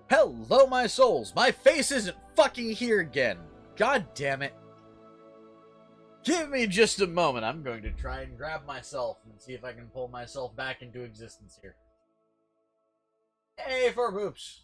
Hello, my souls! My face isn't fucking here again! God damn it. Give me just a moment. I'm going to try and grab myself and see if I can pull myself back into existence here. Hey, four boops!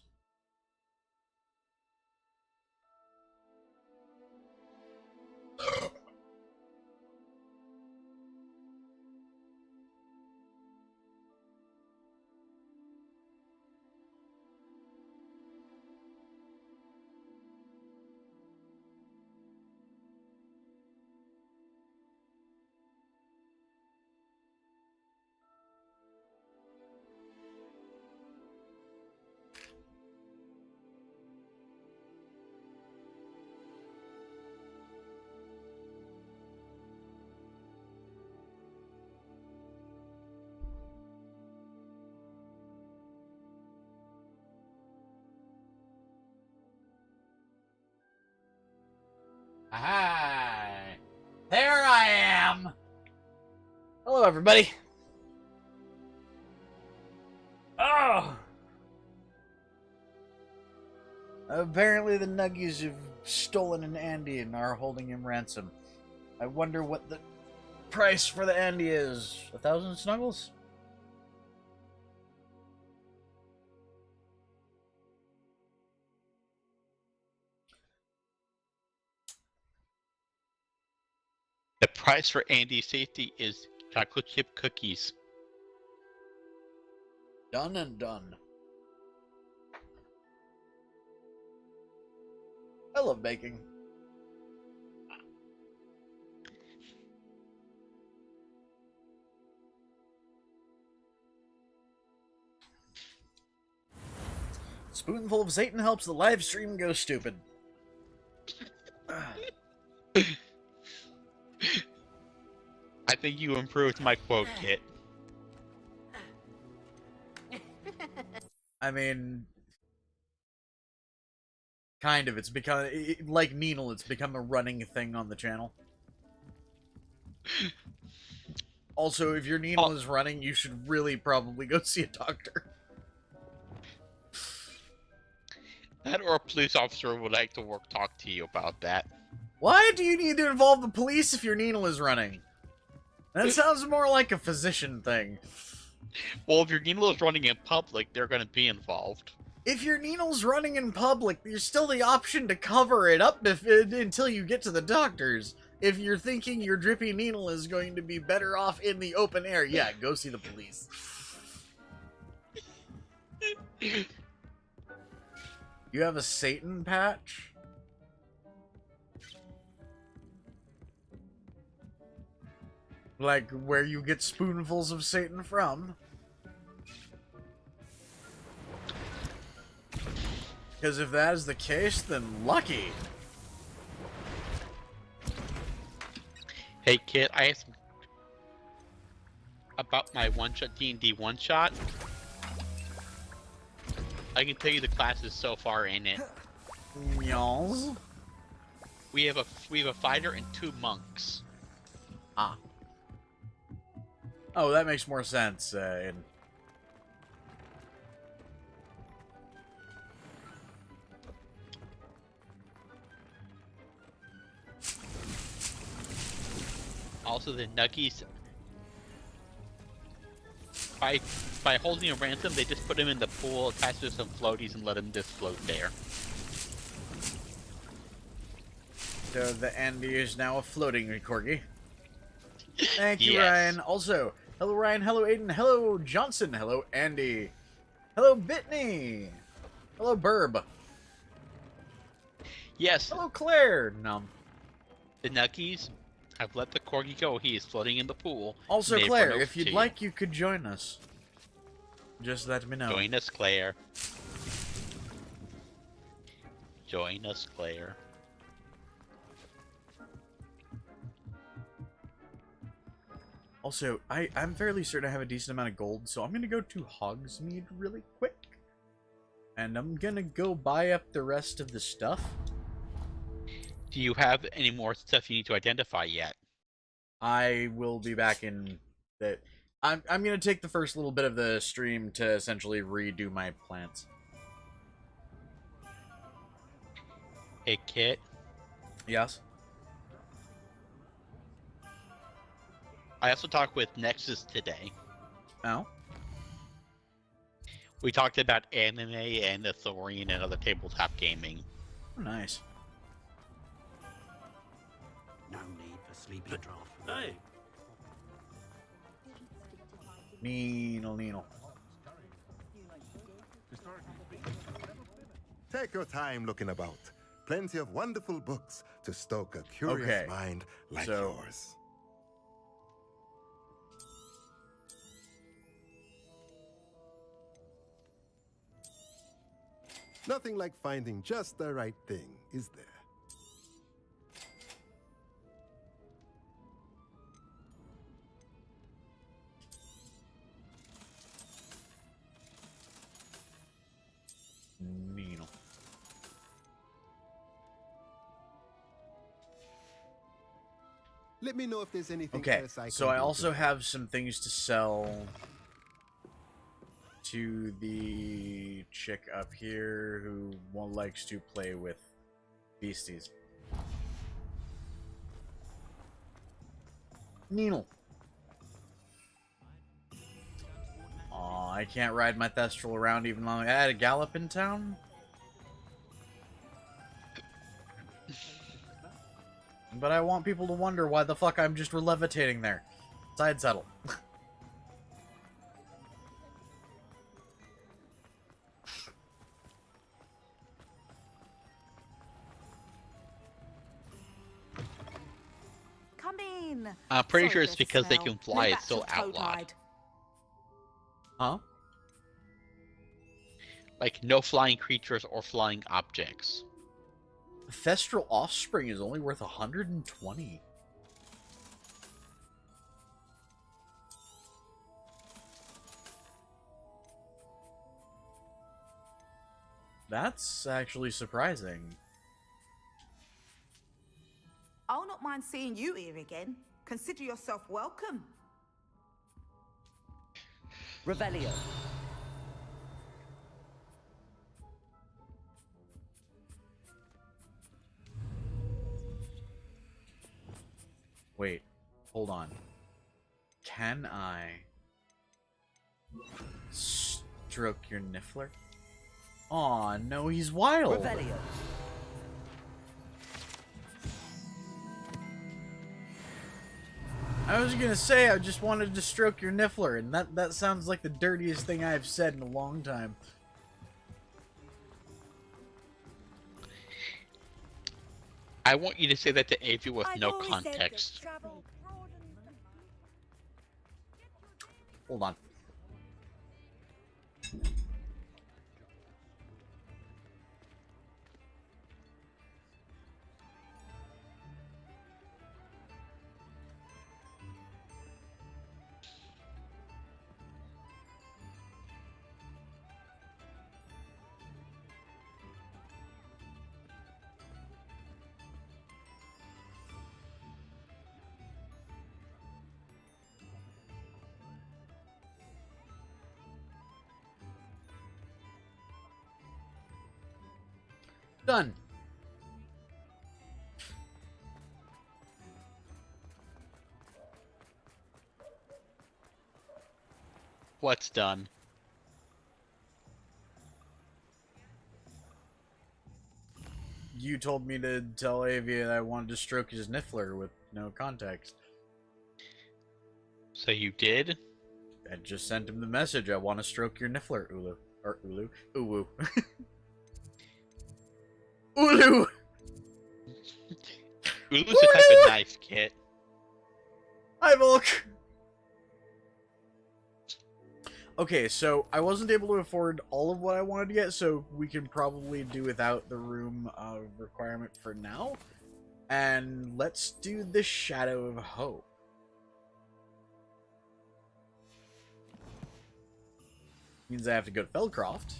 Hi! There I am! Hello, everybody. Oh! Apparently the Nuggies have stolen an Andy and are holding him ransom. I wonder what the price for the Andy is. 1,000 snuggles? The price for Andy's safety is chocolate chip cookies. Done and done. I love baking. Spoonful of Satan helps the live stream go stupid. I think you improved my quote, Kit. I mean, kind of. It's become, like Needle, it's become a running thing on the channel. Also, if your needle is running, you should really probably go see a doctor. That or a police officer would like to talk to you about that. Why do you need to involve the police if your needle is running? That sounds more like a physician thing. Well, if your needle is running in public, they're going to be involved. If your needle's running in public, there's still the option to cover it up until you get to the doctors. If you're thinking your drippy needle is going to be better off in the open air, yeah, go see the police. You have a Satan patch? Like where you get spoonfuls of Satan from? Because if that is the case, then lucky. Hey, Kit, I asked about my one-shot D&D one-shot. I can tell you the classes so far in it. Y'alls? We have a fighter and 2 monks. Ah. Oh, that makes more sense. Also, the Nuggies, by holding a ransom, they just put him in the pool, attached to some floaties, and let him just float there. So the Andy is now a floating corgi. Thank you, Yes. Ryan. Also, hello Ryan, hello Aiden, hello Johnson, hello Andy, hello Bitney, hello Burb, Yes, hello Claire. the Nuggies have let the corgi go. He is floating in the pool. Also, They've Claire, run if over you'd to like, you could join us. Just let me know. Join us, Claire. Join us, Claire. Also, I'm fairly certain I have a decent amount of gold, so I'm gonna go to Hogsmeade really quick. And I'm gonna go buy up the rest of the stuff. Do you have any more stuff you need to identify yet? I will be back in the... I'm gonna take the first little bit of the stream to essentially redo my plants. Hey, Kit. Yes? I also talked with Nexus today. Oh? We talked about anime and Authorian and other tabletop gaming. Nice. No need for sleepy draft. Hey, Needle. Take your time looking about. Plenty of wonderful books to stoke a curious Okay, mind like so- yours. Nothing like finding just the right thing, is there? Needle. Let me know if there's anything Okay, else I can so I do also to- have some things to sell to the chick up here who likes to play with beasties. Needle. Aw, I can't ride my Thestral around even though I had a gallop in town. But I want people to wonder why the fuck I'm just levitating there. Side saddle. Come in. I'm pretty Sorry sure for it's the because they smell. can fly, Move it's still back to outlawed. Toadhide. Huh? Like, no flying creatures or flying objects. Thestral Offspring is only worth 120. That's actually surprising. I'll not mind seeing you here again. Consider yourself welcome. Revelio. Wait, hold on. Can I stroke your niffler? Aw, no, he's wild. Revelio. I was gonna say I just wanted to stroke your niffler, and that sounds like the dirtiest thing I've said in a long time. I want you to say that to Avi with I've no always said that context. travel broadens the- Hold on. Done. What's done? You told me to tell Avi that I wanted to stroke his niffler with no context. So you did? I just sent him the message. I want to stroke your niffler, Ulu. Or Ulu. Uwu. Ulu! Ulu's the type of nice kid. Hi, Volk! Okay, so I wasn't able to afford all of what I wanted to get, so we can probably do without the room requirement for now. And let's do the Shadow of Hope. Means I have to go to Feldcroft.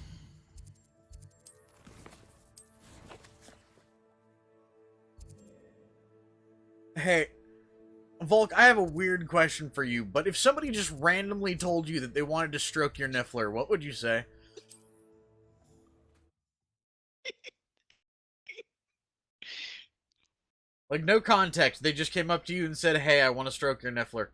Hey, Volk, I have a weird question for you, but if somebody just randomly told you that they wanted to stroke your niffler, what would you say? Like, no context. They just came up to you and said, hey, I want to stroke your niffler.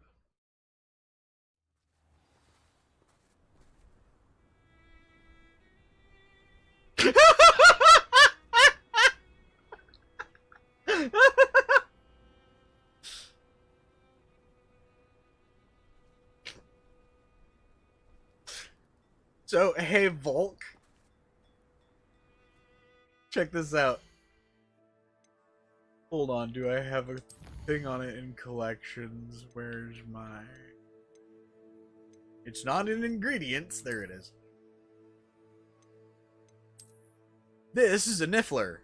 So, hey, Volk. Check this out. Hold on, do I have a thing on it in collections? Where's my... It's not in ingredients. There it is. This is a niffler.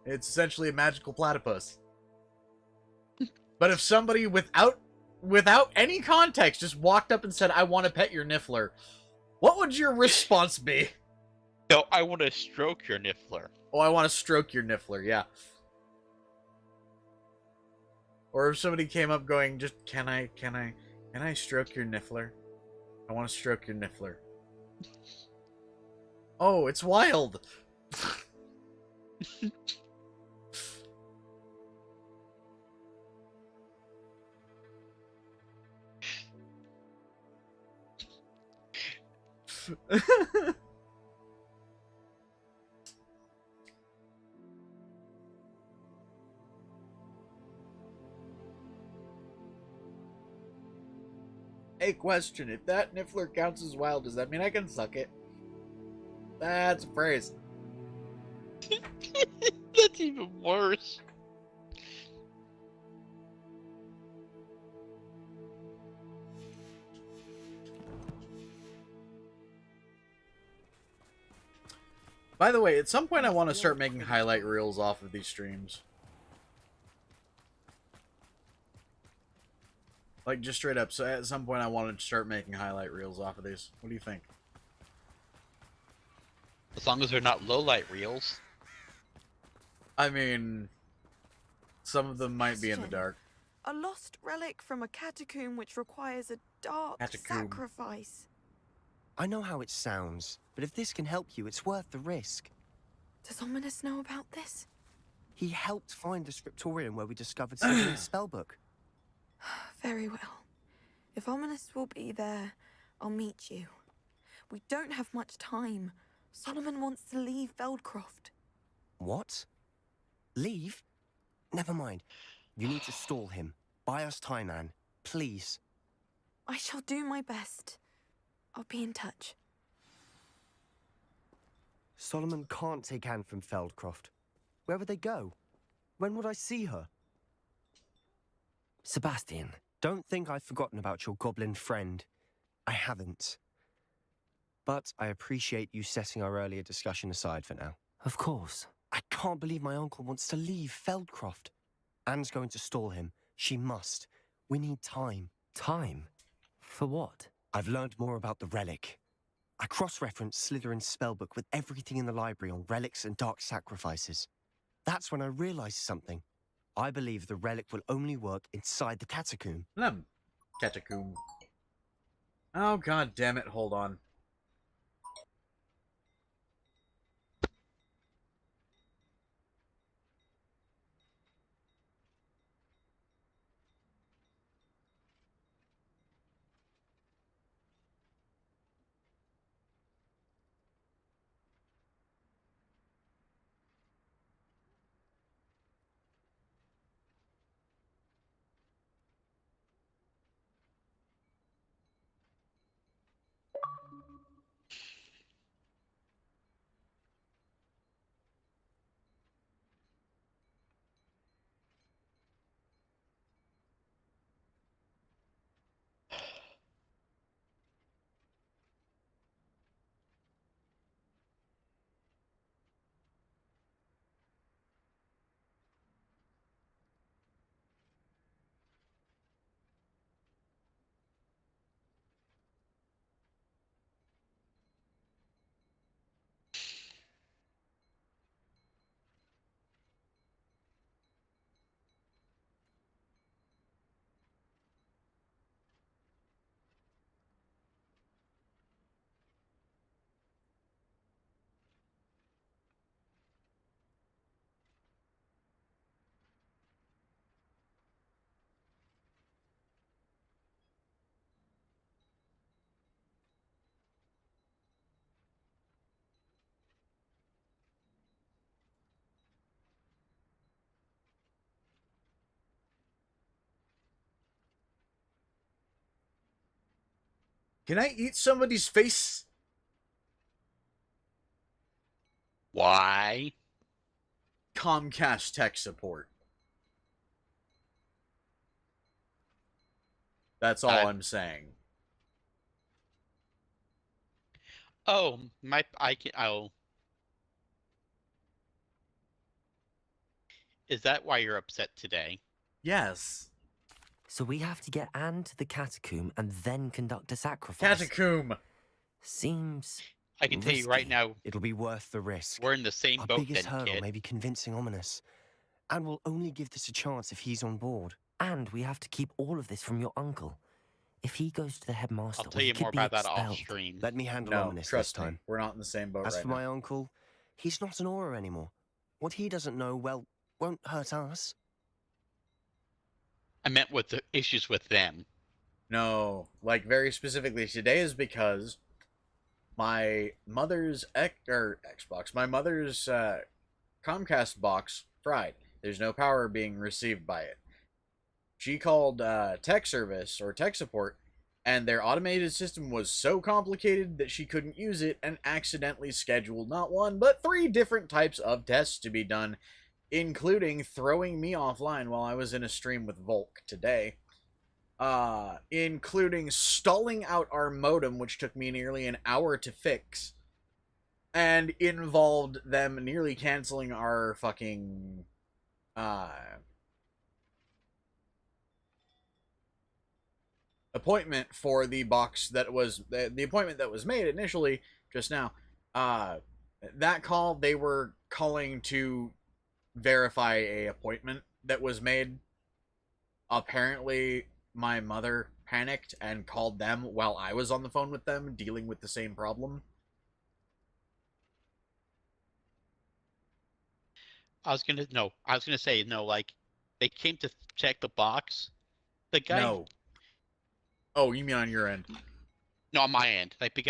It's essentially a magical platypus. But if somebody without any context just walked up and said, I want to pet your niffler, what would your response be? No, I want to stroke your niffler. Oh, I want to stroke your niffler, yeah. Or if somebody came up going, just, can I stroke your niffler? I want to stroke your niffler. Oh, it's wild. Hey, question. If that niffler counts as wild, does that mean I can suck it? That's a phrase. That's even worse. By the way, at some point I want to start making highlight reels off of these streams. Like, just straight up. So at some point I want to start making highlight reels off of these. What do you think? As long as they're not low light reels. I mean, some of them might be in the dark. A lost relic from a catacomb which requires a dark sacrifice. I know how it sounds, but if this can help you, it's worth the risk. Does Ominous know about this? He helped find the scriptorium where we discovered Slytherin's spellbook. Very well. If Ominous will be there, I'll meet you. We don't have much time. Solomon wants to leave Feldcroft. What? Leave? Never mind. You need to stall him. Buy us time, Anne. Please. I shall do my best. I'll be in touch. Solomon can't take Anne from Feldcroft. Where would they go? When would I see her? Sebastian, don't think I've forgotten about your goblin friend. I haven't. But I appreciate you setting our earlier discussion aside for now. Of course. I can't believe my uncle wants to leave Feldcroft. Anne's going to stall him. She must. We need time. Time? For what? I've learned more about the relic. I cross-referenced Slytherin's spellbook with everything in the library on relics and dark sacrifices. That's when I realized something. I believe the relic will only work inside the catacomb. Catacomb. Oh, god damn it. Hold on. Can I eat somebody's face? Why? Comcast tech support. That's all I'm saying. Oh, I can. Oh, is that why you're upset today? Yes. So we have to get Anne to the catacomb and then conduct a sacrifice. Catacomb. Seems I can tell you right risky. now, It'll be worth the risk. we're in the same Our boat biggest then, hurdle kid. may be convincing Ominous. And we'll only give this a chance if he's on board. And we have to keep all of this from your uncle. If he goes to the headmaster, I'll tell you we more could be about that off expelled. stream. Let me handle No, Ominous this trust me. time. We're not in the same boat As right for now. my uncle, he's not an aura anymore. What he doesn't know, well, won't hurt us. I meant with the issues with them. No, like very specifically today is because my mother's Xbox, my mother's Comcast box fried. There's no power being received by it. She called tech service or tech support, and their automated system was so complicated that she couldn't use it and accidentally scheduled not one, but 3 different types of tests to be done, including throwing me offline while I was in a stream with Volk today. Including stalling out our modem, which took me nearly an hour to fix, and involved them nearly canceling our fucking, appointment for the box that was, the appointment that was made initially, just now. That call, they were calling to verify a appointment that was made. Apparently, my mother panicked and called them while I was on the phone with them, dealing with the same problem. I was gonna say no. Like, they came to check the box. The guy. No. Oh, you mean on your end? No, on my end. Like, a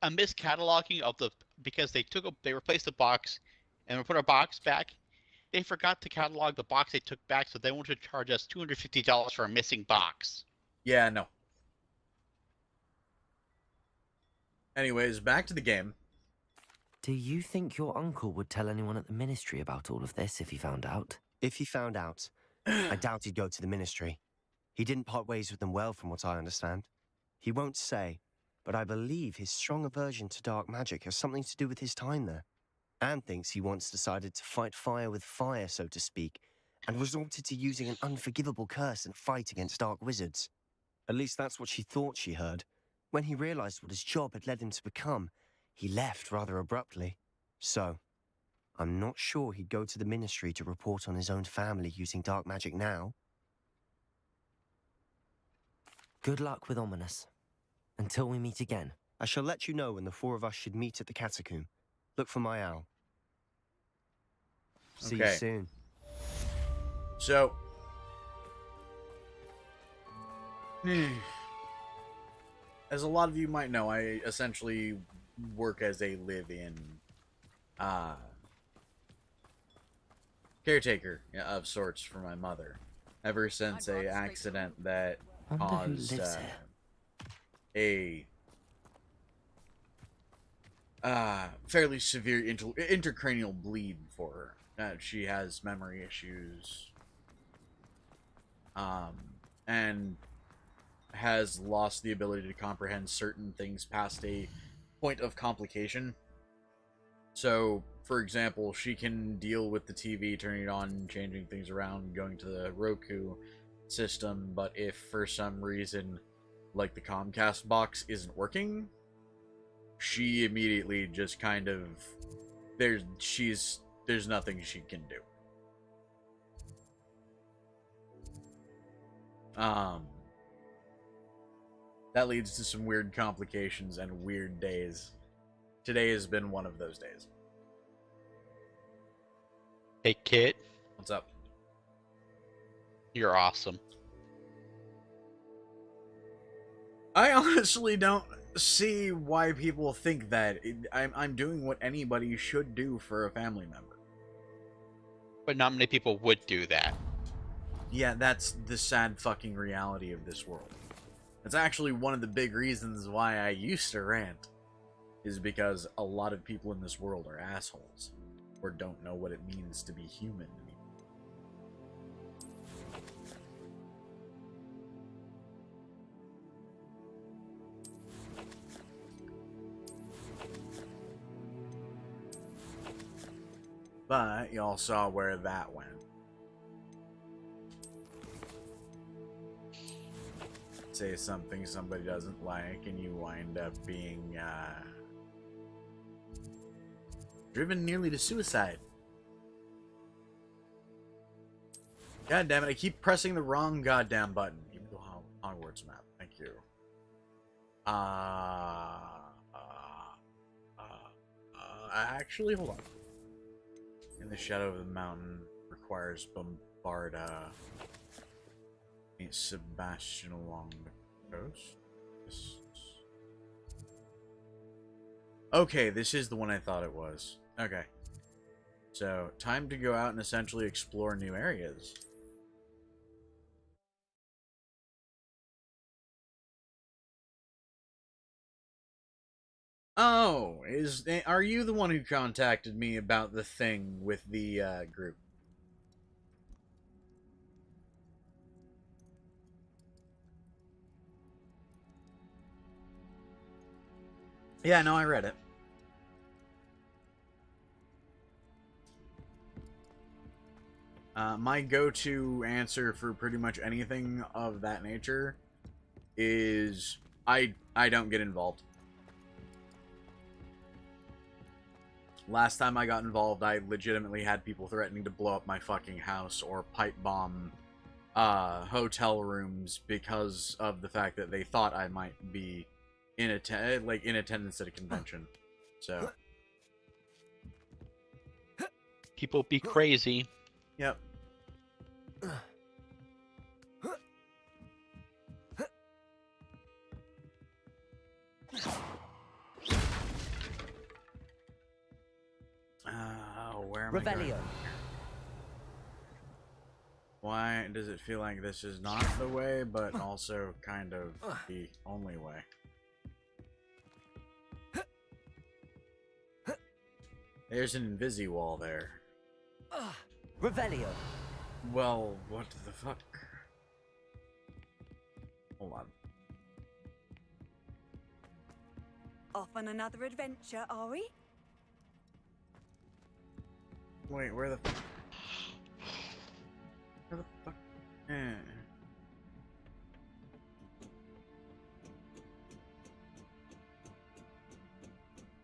miscataloguing of because they replaced the box, and we put our box back. They forgot to catalog the box they took back, so they wanted to charge us $250 for a missing box. Yeah, no. Anyways, back to the game. Do you think your uncle would tell anyone at the ministry about all of this if he found out? If he found out, I doubt he'd go to the ministry. He didn't part ways with them well, from what I understand. He won't say, but I believe his strong aversion to dark magic has something to do with his time there. Anne thinks he once decided to fight fire with fire, so to speak, and resorted to using an unforgivable curse in a fight against dark wizards. At least that's what she thought she heard. When he realized what his job had led him to become, he left rather abruptly. So, I'm not sure he'd go to the ministry to report on his own family using dark magic now. Good luck with Ominous. Until we meet again. I shall let you know when the 4 of us should meet at the catacomb. Look for my owl. See you Okay. soon. So, as a lot of you might know, I essentially work as a live-in caretaker of sorts for my mother. Ever since a accident that Wonder who caused lives here. a fairly severe intracranial bleed for her. She has memory issues, and has lost the ability to comprehend certain things past a point of complication. So, for example, she can deal with the TV, turning it on, changing things around, going to the Roku system, but if for some reason, like the Comcast box isn't working, she immediately just kind of, there's nothing she can do. That leads to some weird complications and weird days. Today has been one of those days. Hey, kid, What's up? you're awesome. I honestly don't see why people think that. I'm doing what anybody should do for a family member. But not many people would do that. Yeah, that's the sad fucking reality of this world. That's actually one of the big reasons why I used to rant, is because a lot of people in this world are assholes, or don't know what it means to be human anymore. But y'all saw where that went. Say something somebody doesn't like, and you wind up being driven nearly to suicide. God damn it! I keep pressing the wrong goddamn button. Give me the Hogwarts map. Thank you. Actually, hold on. In the shadow of the mountain requires Bombarda. Meet Sebastian along the coast. Okay, this is the one I thought it was. Okay. So, time to go out and essentially explore new areas. Oh, are you the one who contacted me about the thing with the group? Yeah, no, I read it. My go-to answer for pretty much anything of that nature is I don't get involved. Last time I got involved, I legitimately had people threatening to blow up my fucking house or pipe bomb hotel rooms because of the fact that they thought I might be in attendance at a convention. So People be crazy. yep. Where am I going? Revelio. Why does it feel like this is not the way, but also kind of the only way? There's an invisi-wall there. Revelio. Well, what the fuck? Hold on. Off on another adventure, are we? Wait, where the fuck?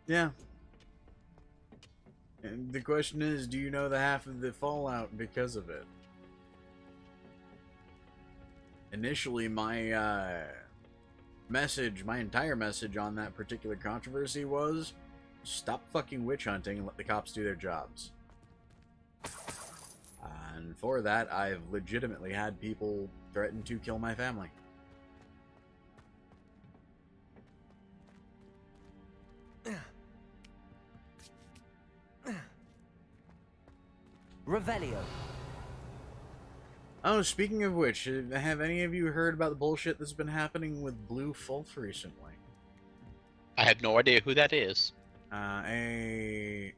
Yeah. And the question is, do you know the half of the fallout because of it? Initially, my my entire message on that particular controversy was, stop fucking witch hunting and let the cops do their jobs. And for that, I've legitimately had people threaten to kill my family. Revelio. Oh, speaking of which, have any of you heard about the bullshit that's been happening with Blue Fulf recently? I have no idea who that is. A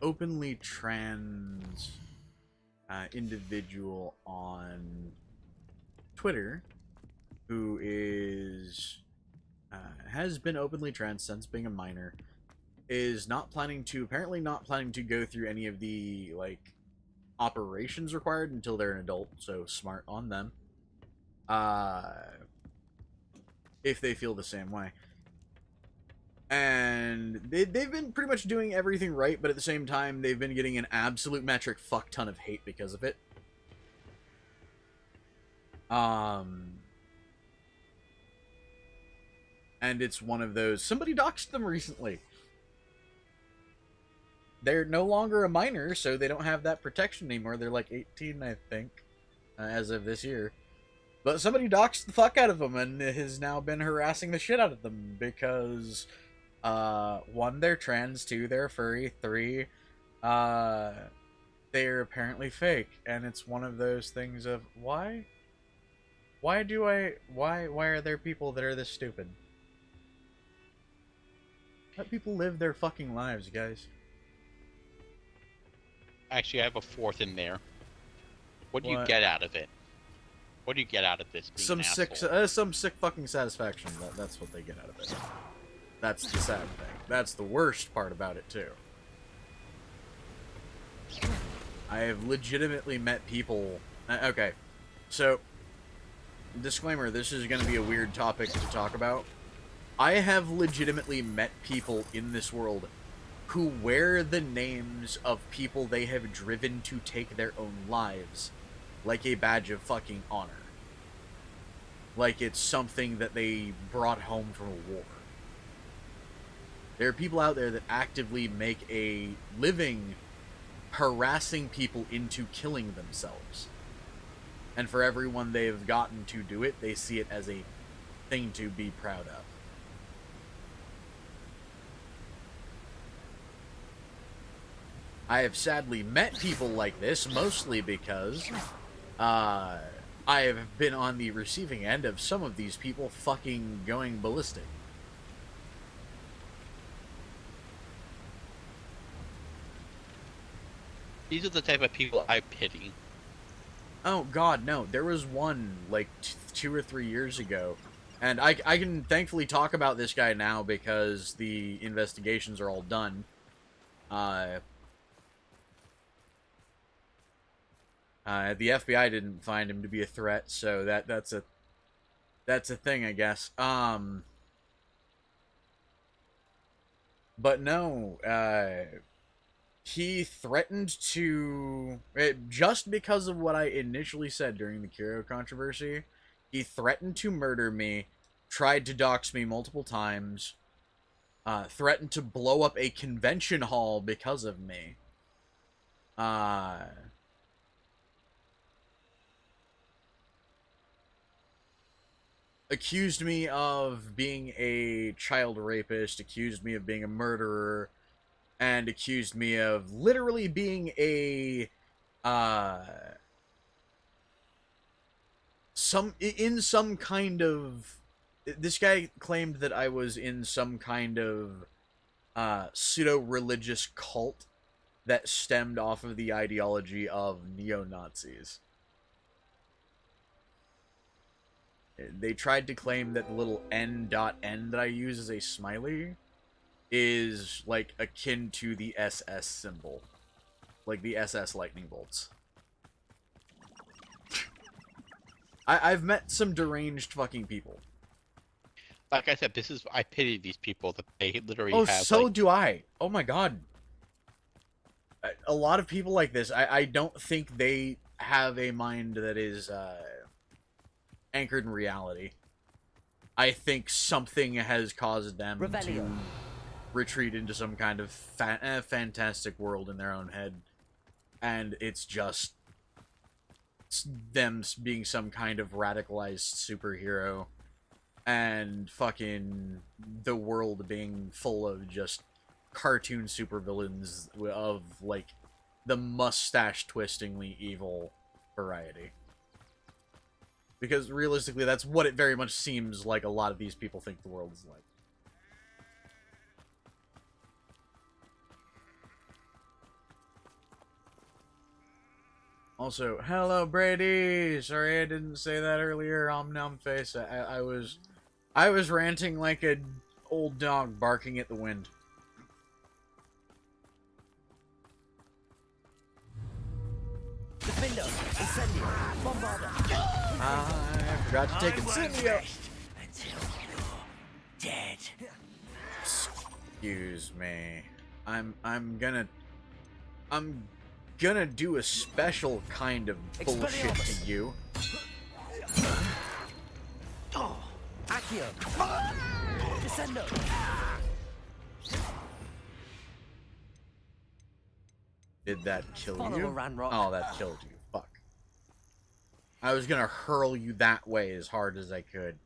openly trans individual on Twitter who is has been openly trans since being a minor, is apparently not planning to go through any of the operations required until they're an adult, so smart on them. If they feel the same way. And they've been pretty much doing everything right, but at the same time, they've been getting an absolute metric fuck ton of hate because of it. And it's one of those... Somebody doxed them recently. They're no longer a minor, so they don't have that protection anymore. They're like 18, I think, as of this year. But somebody doxed the fuck out of them and has now been harassing the shit out of them because... 1, they're trans, 2, they're furry, 3, they're apparently fake. And it's one of those things of, why Why are there people that are this stupid? Let people live their fucking lives, guys. Actually, I have a fourth in there. What do you What? get out of it? What do you get out of this being Some sick fucking satisfaction. That's what they get out of it. That's the sad thing. That's the worst part about it too. I have legitimately met people. Okay, so disclaimer: this is going to be a weird topic to talk about. I have legitimately met people in this world who wear the names of people they have driven to take their own lives like a badge of fucking honor. Like it's something that they brought home from a war. There are people out there that actively make a living harassing people into killing themselves. And for everyone they've gotten to do it, they see it as a thing to be proud of. I have sadly met people like this, mostly because I have been on the receiving end of some of these people fucking going ballistic. These are the type of people I pity. Oh god, no. There was one, like, 2 or 3 years ago. And I can thankfully talk about this guy now because the investigations are all done. The FBI didn't find him to be a threat, so that's a thing, I guess. But no, he threatened to, just because of what I initially said during the Curio controversy, he threatened to murder me, tried to dox me multiple times, threatened to blow up a convention hall because of me. Accused me of being a child rapist, accused me of being a murderer, and accused me of literally being a, in some kind of, this guy claimed that I was in some kind of, pseudo-religious cult that stemmed off of the ideology of neo-Nazis. They tried to claim that the little N.N that I use as a smiley is, like, akin to the SS symbol. Like the SS lightning bolts. I've met some deranged fucking people. Like I said, I pity these people that they literally Oh, have. so like, do I. Oh my god. A lot of people like this, I don't think they have a mind that is, anchored in reality. I think something has caused them to retreat into some kind of fantastic world in their own head. And it's just them being some kind of radicalized superhero. And fucking the world being full of just cartoon supervillains of, like, the mustache-twistingly evil variety. Because realistically, that's what it very much seems like a lot of these people think the world is like. Also, hello Brady! Sorry I didn't say that earlier, Om face. I was ranting like an old dog barking at the wind. Defender, incendio, bombarder. I forgot to take incendio. Until you're dead. Excuse me. I'm gonna do a special kind of bullshit to you. Oh, Accio. Descendo. Did that kill Follow you? a Ranrock. Oh, that killed you. Fuck. I was gonna hurl you that way as hard as I could.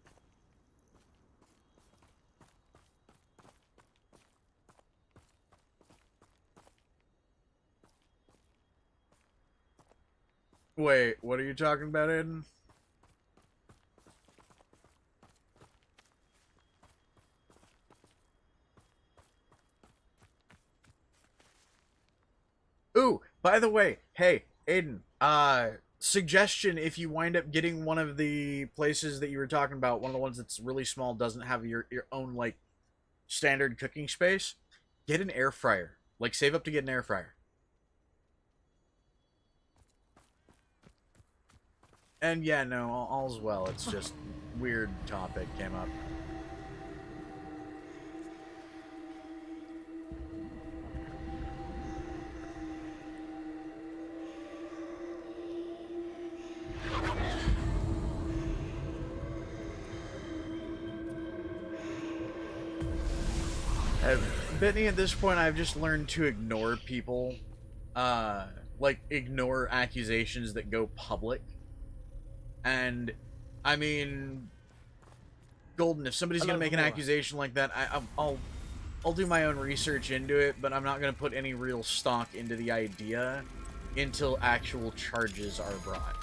Wait, what are you talking about, Aiden? By the way, hey, Aiden, suggestion: if you wind up getting one of the places that you were talking about, one of the ones that's really small, doesn't have your own, like, standard cooking space, get an air fryer. Like, save up to get an air fryer. And yeah, no, all's well. It's just weird topic came up. Benny, at this point, I've just learned to ignore people. Like, ignore accusations that go public. And, I mean, Golden, if somebody's gonna make an accusation like that, I'll do my own research into it, but I'm not gonna put any real stock into the idea until actual charges are brought.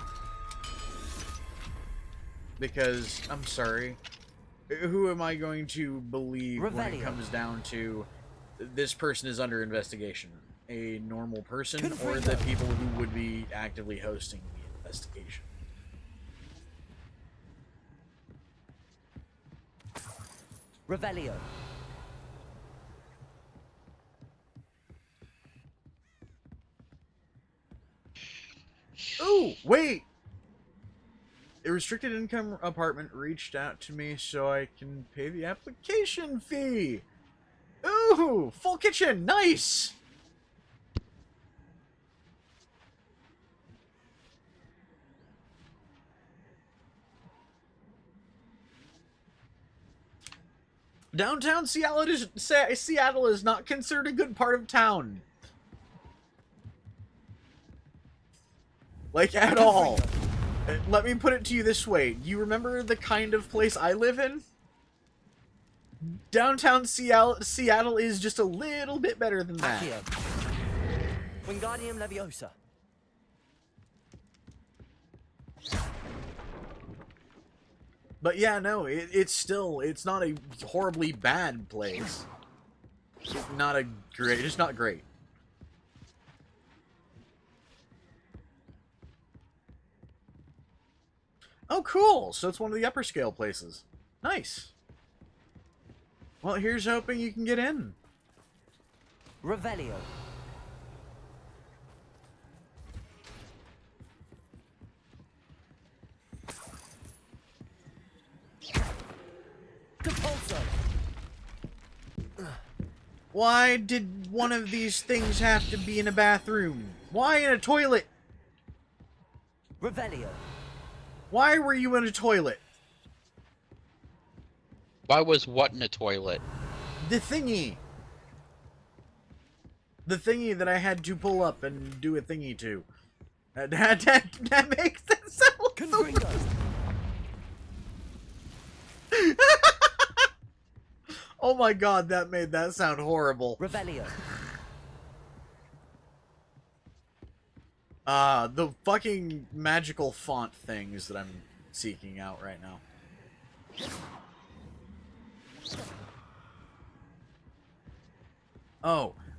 Because, I'm sorry, who am I going to believe when it comes down to this person is under investigation? A normal person or the people who would be actively hosting the investigation? Revelio. Ooh, wait! A restricted income apartment reached out to me so I can pay the application fee. Ooh, full kitchen, nice! Downtown Seattle is not considered a good part of town. Like, at all. Let me put it to you this way. Do you remember the kind of place I live in? Downtown Seattle is just a little bit better than that. Wingardium Leviosa. But yeah, no, it's not a horribly bad place. It's not great. Oh, cool! So it's one of the upper scale places. Nice. Well, here's hoping you can get in. Revelio. Compulso. Why did one of these things have to be in a bathroom? Why in a toilet? Revelio. Why were you in a toilet? Why was what in a toilet? The thingy. The thingy that I had to pull up and do a thingy to. That makes that sound so Oh my god, that made that sound horrible. Revelio. The fucking magical font things that I'm seeking out right now.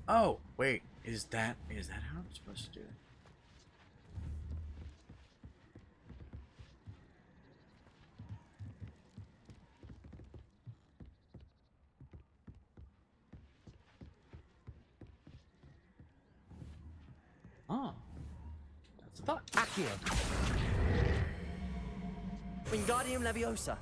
Oh, wait, is that how I'm supposed to do it? Oh. That's a thought. Accio. Wingardium Leviosa.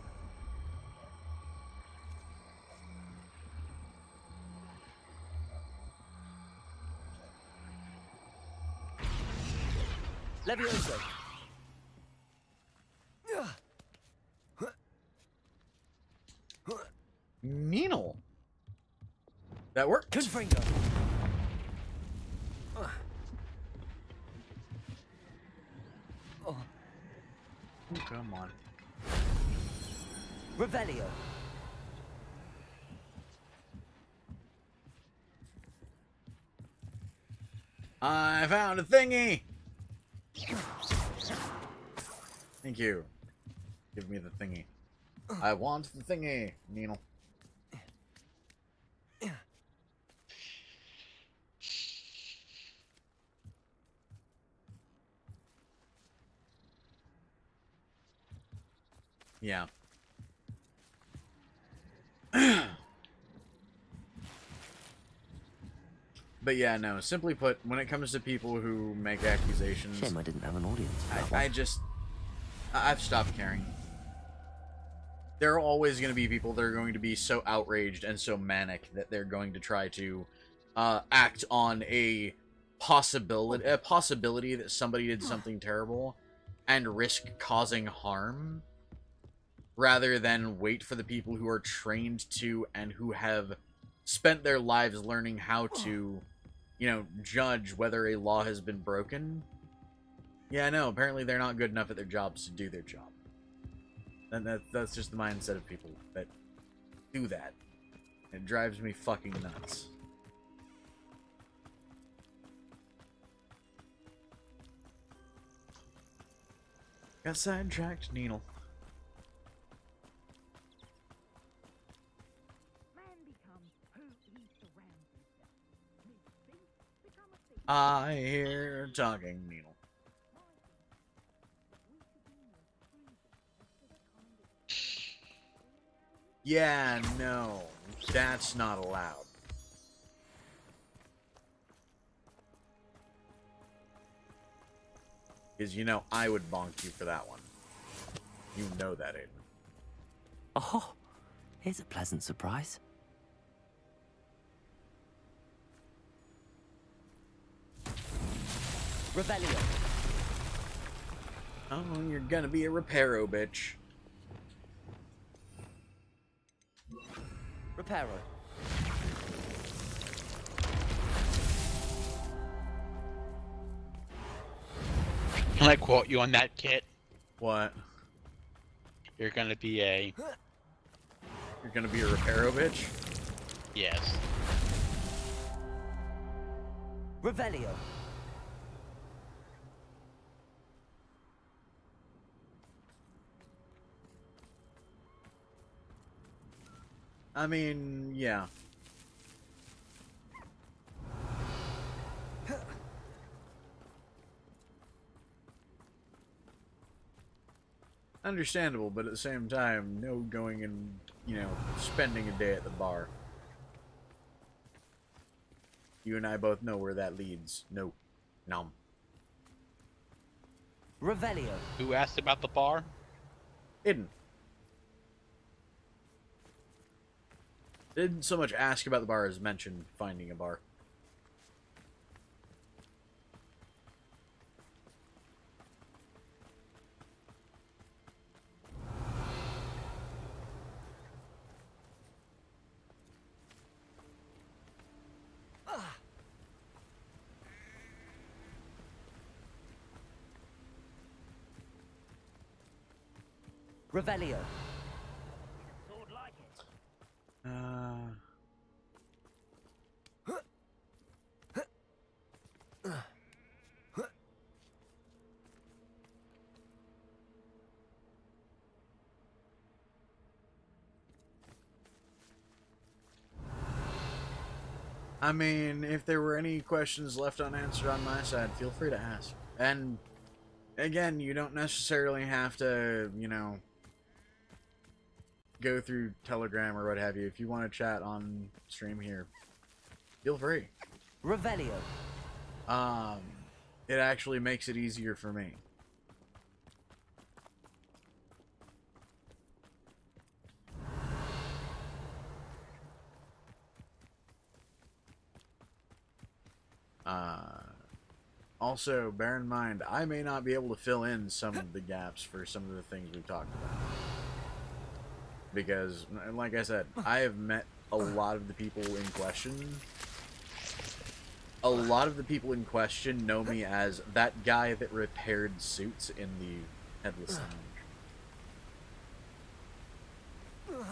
Leviosa. Needle. That worked. Confringo. Oh, come on. Revelio. I found a thingy. Thank you. Give me the thingy. I want the thingy, Needle. Yeah. But yeah, no, simply put, when it comes to people who make accusations, Shame I didn't have an audience for that one. I've stopped caring. There are always going to be people that are going to be so outraged and so manic that they're going to try to act on a possibility that somebody did something terrible and risk causing harm, rather than wait for the people who are trained to and who have spent their lives learning how to, you know, judge whether a law has been broken. Yeah, no, apparently they're not good enough at their jobs to do their job. And that's just the mindset of people that do that. It drives me fucking nuts. Got sidetracked, Needle. I hear talking, Needle. Yeah, no, that's not allowed. Because, you know, I would bonk you for that one. You know that, Aiden. Oh, here's a pleasant surprise. Revelio. Oh, you're gonna be a reparo, bitch. Reparo. Can I quote you on that, Kit? What? You're gonna be a... You're gonna be a reparo, bitch? Yes. Revelio. I mean, yeah. Understandable, but at the same time, no going and, you know, spending a day at the bar. You and I both know where that leads. No. Nom. Revelio. Who asked about the bar? Hidden. Didn't so much ask about the bar as mention finding a bar. Revelio. I mean, if there were any questions left unanswered on my side, feel free to ask. And, again, you don't necessarily have to, you know, go through Telegram or what have you. If you want to chat on stream here, feel free. Revelio. It actually makes it easier for me. Also, bear in mind, I may not be able to fill in some of the gaps for some of the things we've talked about. Because, like I said, I have met a lot of the people in question. A lot of the people in question know me as that guy that repaired suits in the Headless Lounge.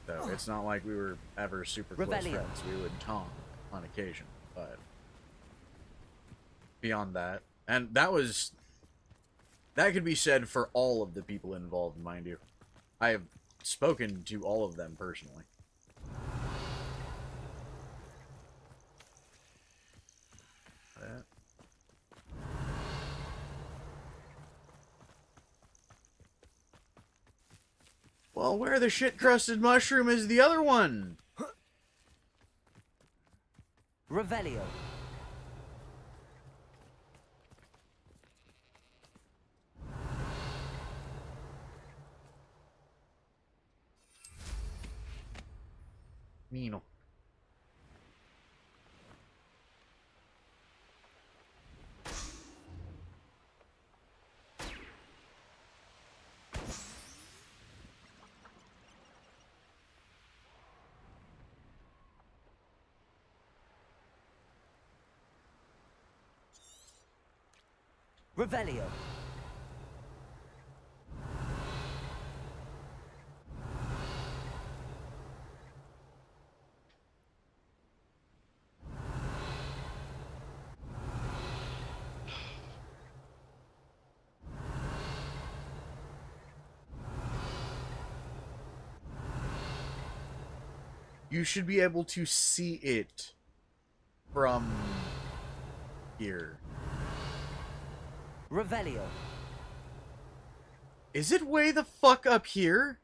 So, it's not like we were ever super close friends. We would talk on occasion, but beyond that, and that could be said for all of the people involved, mind you. I have spoken to all of them personally. Well, where the shit-crusted mushroom is the other one? Revelio. Nino. Revelio. You should be able to see it from here. Revelio. Is it way the fuck up here?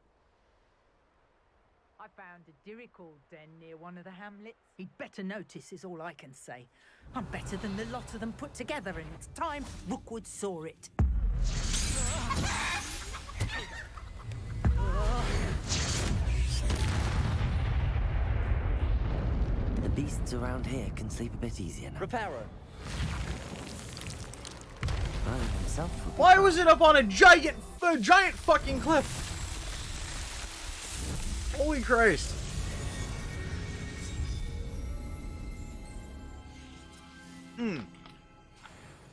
I found a Dirical den near one of the hamlets. He'd better notice is all I can say. I'm better than the lot of them put together, and it's time Rookwood saw it. The beasts around here can sleep a bit easier now. Reparo. Merlin himself would be Why fine. was it up on a giant fucking cliff? Holy Christ.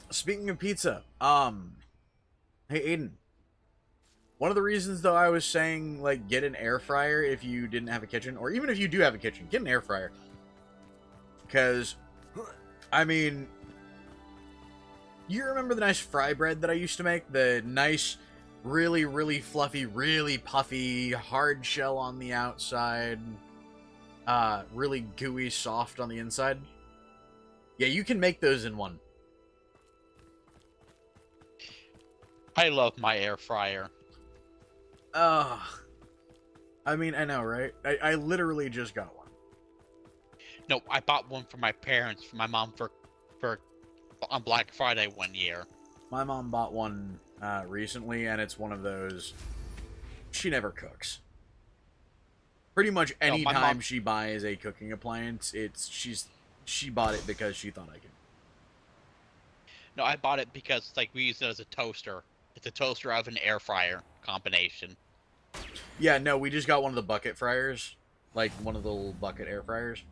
Speaking of pizza, hey Aiden. One of the reasons though I was saying like get an air fryer if you didn't have a kitchen, or even if you do have a kitchen, get an air fryer. Because, I mean, you remember the nice fry bread that I used to make? The nice, really, really fluffy, really puffy, hard shell on the outside, really gooey, soft on the inside? Yeah, you can make those in one. I love my air fryer. I mean, I know, right? I literally just got one. No, I bought one for my parents, for my mom, for on Black Friday one year. My mom bought one recently, and it's one of those. She never cooks. Pretty much any my time mom- she buys a cooking appliance, she bought it because she thought I could. No, I bought it because like we use it as a toaster. It's a toaster oven air fryer combination. Yeah, no, we just got one of the bucket fryers, like one of the little bucket air fryers.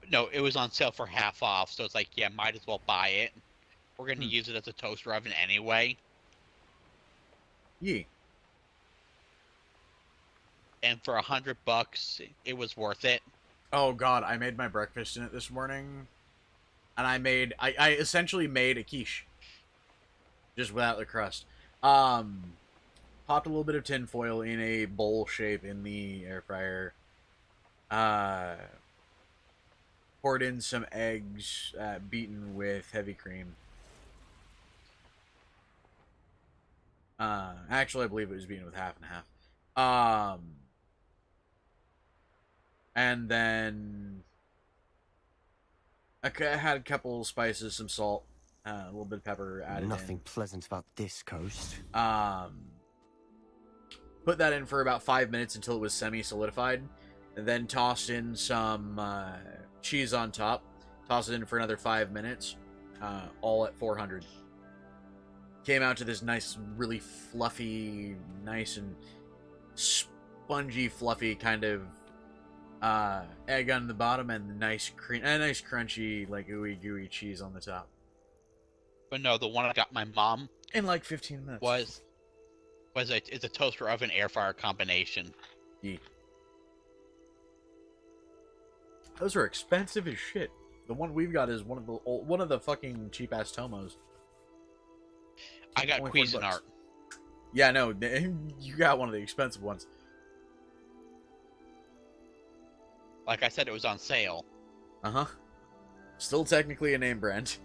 No, it was on sale for half off, so it's like, yeah, might as well buy it. We're gonna use it as a toaster oven anyway. Yeah. And for $100, it was worth it. Oh god, I made my breakfast in it this morning, and I essentially made a quiche, just without the crust. Popped a little bit of tin foil in a bowl shape in the air fryer. Poured in some eggs, beaten with heavy cream. Actually, I believe it was beaten with half and half. And then I had a couple spices, some salt, a little bit of pepper added Nothing pleasant about this coast. in. Put that in for about 5 minutes until it was semi-solidified. And then tossed in some cheese on top. Toss it in for another 5 minutes. All at 400. Came out to this nice, really fluffy, nice and spongy, fluffy kind of egg on the bottom, and nice crunchy, like ooey gooey cheese on the top. But no, the one I got my mom In like 15 minutes. it's a toaster oven air fryer combination. Yeah. Those are expensive as shit. The one we've got is one of the fucking cheap ass Tomos. I got Only $40. Cuisinart. Yeah, no, you got one of the expensive ones. Like I said, it was on sale. Uh-huh. Still technically a name brand.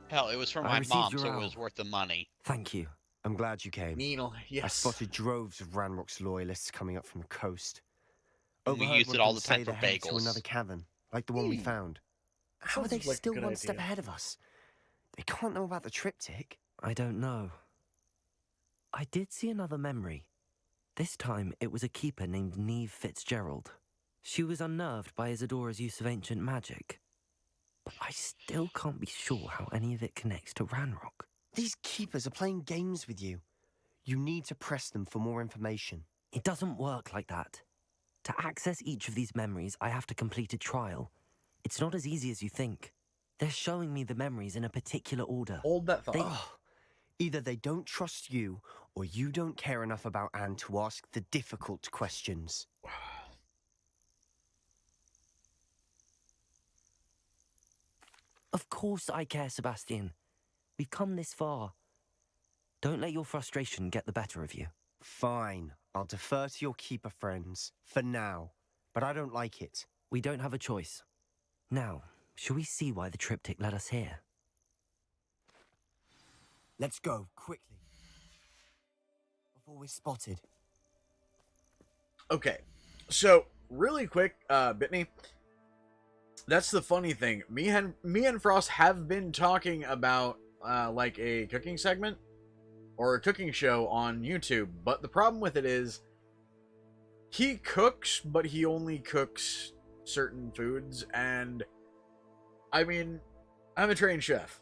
Hell, it was from I my received mom, your so it owl. was worth the money. Thank you. I'm glad you came. Needle, yes. I spotted droves of Ranrock's loyalists coming up from the coast. And we Overheard use one it of all them the time say for they're headed to bagels. another cavern, like the one we found. How are Sounds they like a still good one step idea. ahead of us? They can't know about the triptych. I don't know. I did see another memory. This time, it was a keeper named Neve Fitzgerald. She was unnerved by Isadora's use of ancient magic. But I still can't be sure how any of it connects to Ranrock. These keepers are playing games with you. You need to press them for more information. It doesn't work like that. To access each of these memories, I have to complete a trial. It's not as easy as you think. They're showing me the memories in a particular order. Hold that thought. Either they don't trust you, or you don't care enough about Anne to ask the difficult questions. Of course I care, Sebastian. We've come this far. Don't let your frustration get the better of you. Fine, I'll defer to your keeper friends, for now. But I don't like it. We don't have a choice. Now, shall we see why the triptych led us here? Let's go, quickly. Before we're spotted. Okay, so really quick, Bitney. That's the funny thing. Me and Frost have been talking about like a cooking segment or a cooking show on YouTube, but the problem with it is he cooks, but he only cooks certain foods, and I mean, I'm a trained chef.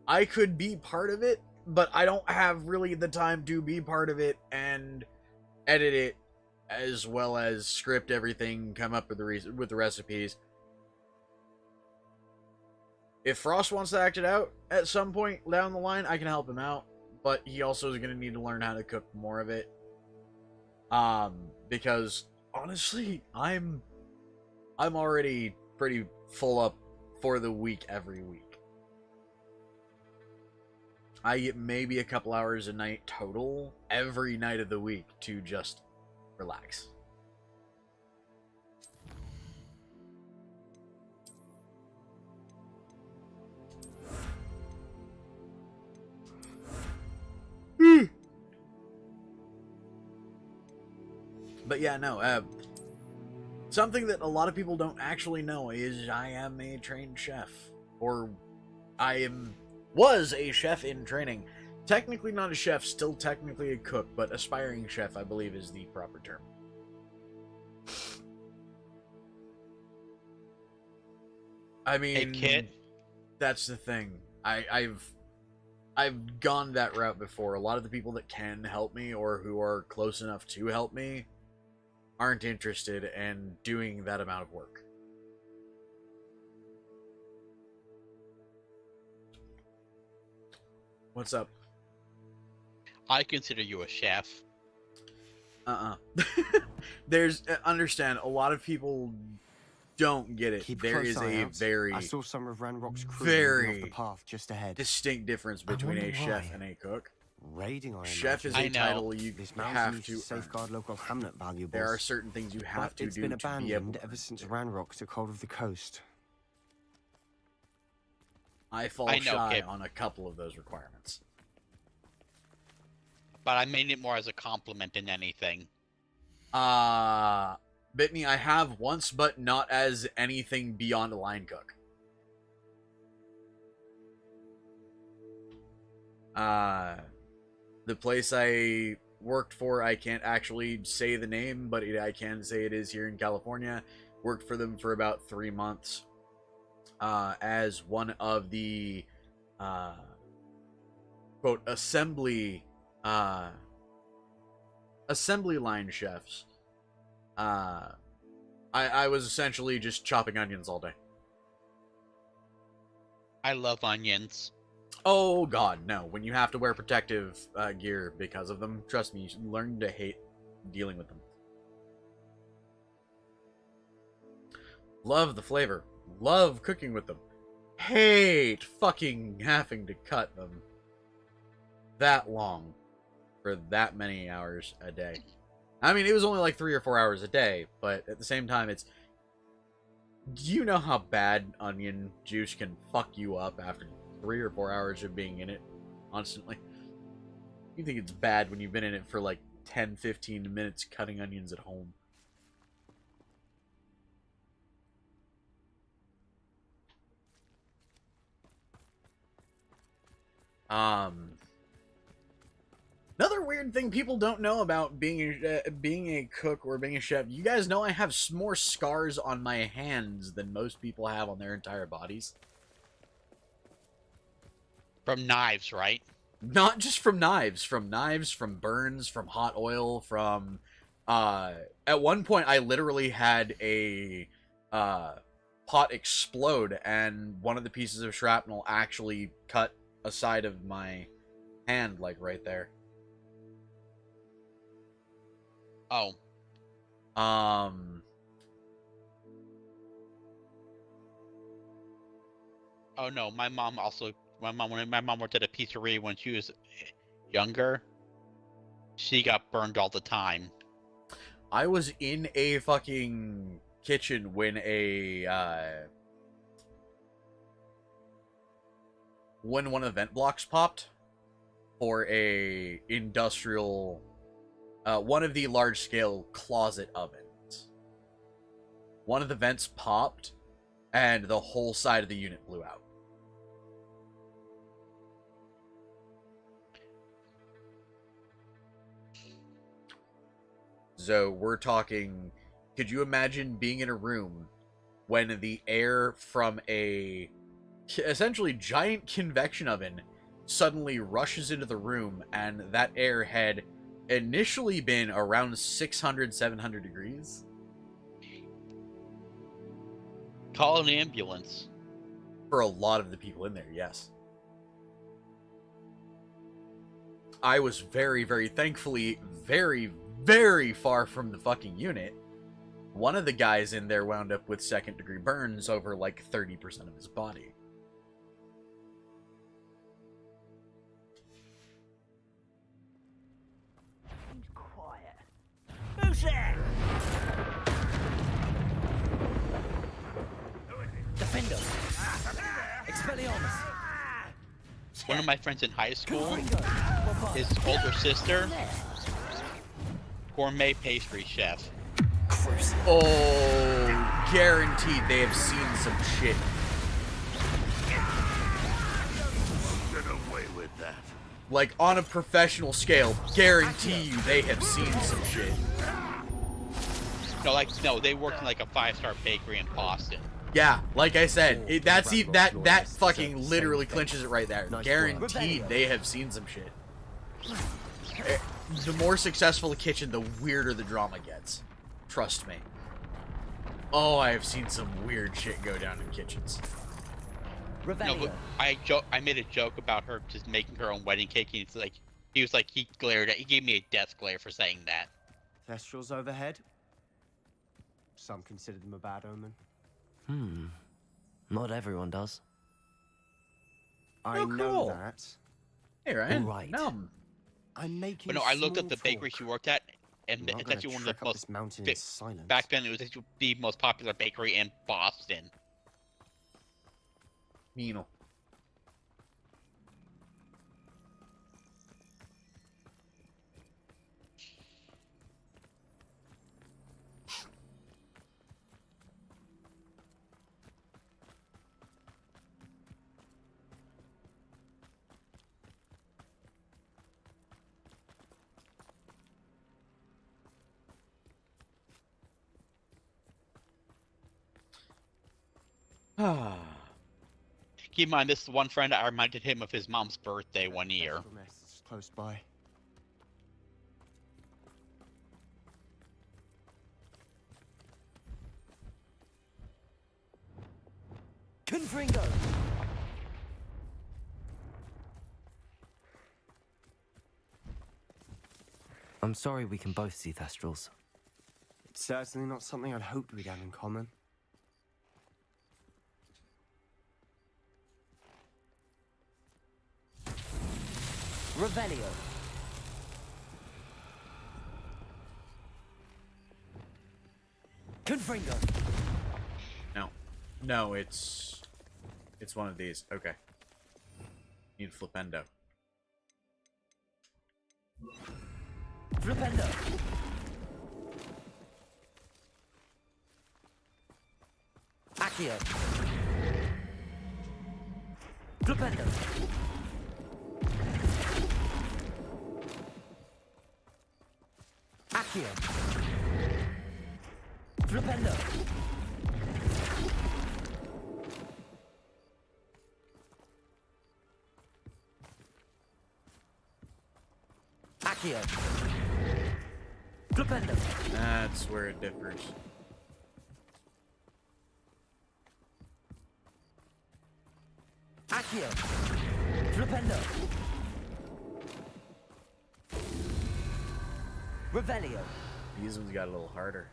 I could be part of it, but I don't have really the time to be part of it and edit it, as well as script everything, come up with the recipes. If Frost wants to act it out at some point down the line, I can help him out, but he also is going to need to learn how to cook more of it. Because honestly, I'm already pretty full up for the week every week. I get maybe a couple hours a night total every night of the week to just relax. But yeah, no, something that a lot of people don't actually know is I am a trained chef, or was a chef in training. Technically not a chef, still technically a cook, but aspiring chef, I believe, is the proper term. I mean, Hey, kid. That's the thing. I've gone that route before. A lot of the people that can help me or who are close enough to help me aren't interested in doing that amount of work. What's up? I consider you a chef. There's understand, a lot of people don't get it. Keep There close is eye a out. very I saw some of Ranrock's crew very moving off the path just ahead. distinct difference between a wonder chef why. and a cook. Raiding, I Chef is imagine. a I know. title you This mountain have needs to to earn. safeguard local hamlet valuables. There are certain things you have But to it's do been to be able abandoned to ever since do it. Ranrock took hold of the coast. I fall I know, shy Kip. on a couple of those requirements. But I made it more as a compliment than anything. Bitney, I have once, but not as anything beyond a line cook. The place I worked for, I can't actually say the name, but I can say it is here in California. Worked for them for about 3 months as one of the quote assembly line chefs. I was essentially just chopping onions all day. I love onions. Oh god, no. When you have to wear protective gear because of them, trust me, you learn to hate dealing with them. Love the flavor. Love cooking with them. Hate fucking having to cut them that long for that many hours a day. I mean, it was only like 3 or 4 hours a day, but at the same time, it's... Do you know how bad onion juice can fuck you up after 3 or 4 hours of being in it? constantly. You think it's bad when you've been in it for like 10, 15 minutes cutting onions at home. Another weird thing people don't know about being a cook or being a chef. You guys know I have more scars on my hands than most people have on their entire bodies. From knives, right? Not just from knives, from burns, from hot oil, from at one point I literally had a pot explode and one of the pieces of shrapnel actually cut a side of my hand, like right there. Oh. Oh no, my mom when my mom worked at a pizzeria when she was younger, she got burned all the time. I was in a fucking kitchen when when one of the vent blocks popped for a industrial one of the large-scale closet ovens. One of the vents popped, and the whole side of the unit blew out. So we're talking, could you imagine being in a room when the air from a essentially giant convection oven suddenly rushes into the room, and that air had initially been around 600, 700 degrees? Call an ambulance. For a lot of the people in there, yes. I was very, very thankfully very, very far from the fucking unit. One of the guys in there wound up with second-degree burns over like 30% of his body. Who's there? Defender. Expelliarmus. One of my friends in high school, his older sister, gourmet pastry chef. Oh, guaranteed they have seen some shit. Get away with that. Like, on a professional scale, guarantee you they have seen some shit. No, they worked in like a 5-star bakery in Boston. Yeah, like I said, that fucking literally clinches it right there. Guaranteed they have seen some shit. The more successful the kitchen, the weirder the drama gets. Trust me. Oh, I have seen some weird shit go down in kitchens. No, but I made a joke about her just making her own wedding cake, and it's like he glared at. He gave me a death glare for saying that. Thestrals overhead. Some consider them a bad omen. Not everyone does. I know that. Hey, Ryan. All right. I'm making. But no, I looked up the bakery she worked at, and it's actually one of the most. Back then, it was actually the most popular bakery in Boston. Mino. Keep in mind, this one friend, I reminded him of his mom's birthday one year. Close by. Confringo. I'm sorry we can both see Thestrals. It's certainly not something I'd hoped we'd have in common. Revelio. Confringo. No, it's one of these. Okay. Need flipendo. Flipendo. Accio. Flipendo. Accio. Flipendo. Accio. Flipendo. That's where it differs. Accio. Flipendo. Revelio. These ones got a little harder.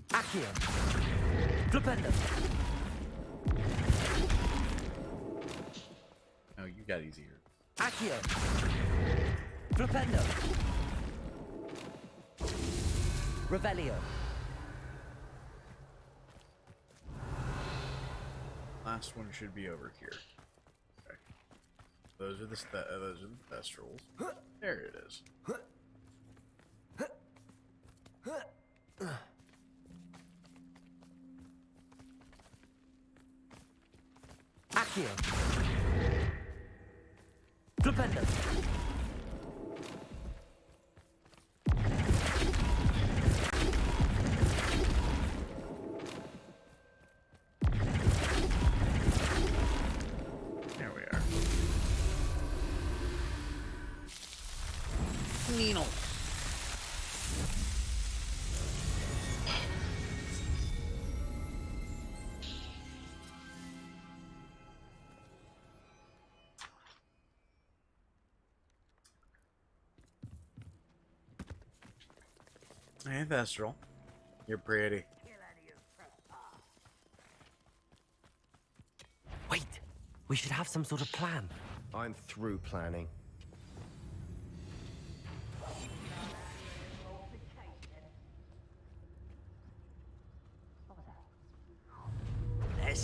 Accio. Flipendo. Oh, you got easier. Accio. Flipendo. Revelio. Last one should be over here. Okay. Those are the thestrals. There it is. Accio. Flipendo. There we are. Needle. Hey, Thestral. You're pretty. Wait, we should have some sort of plan. I'm through planning.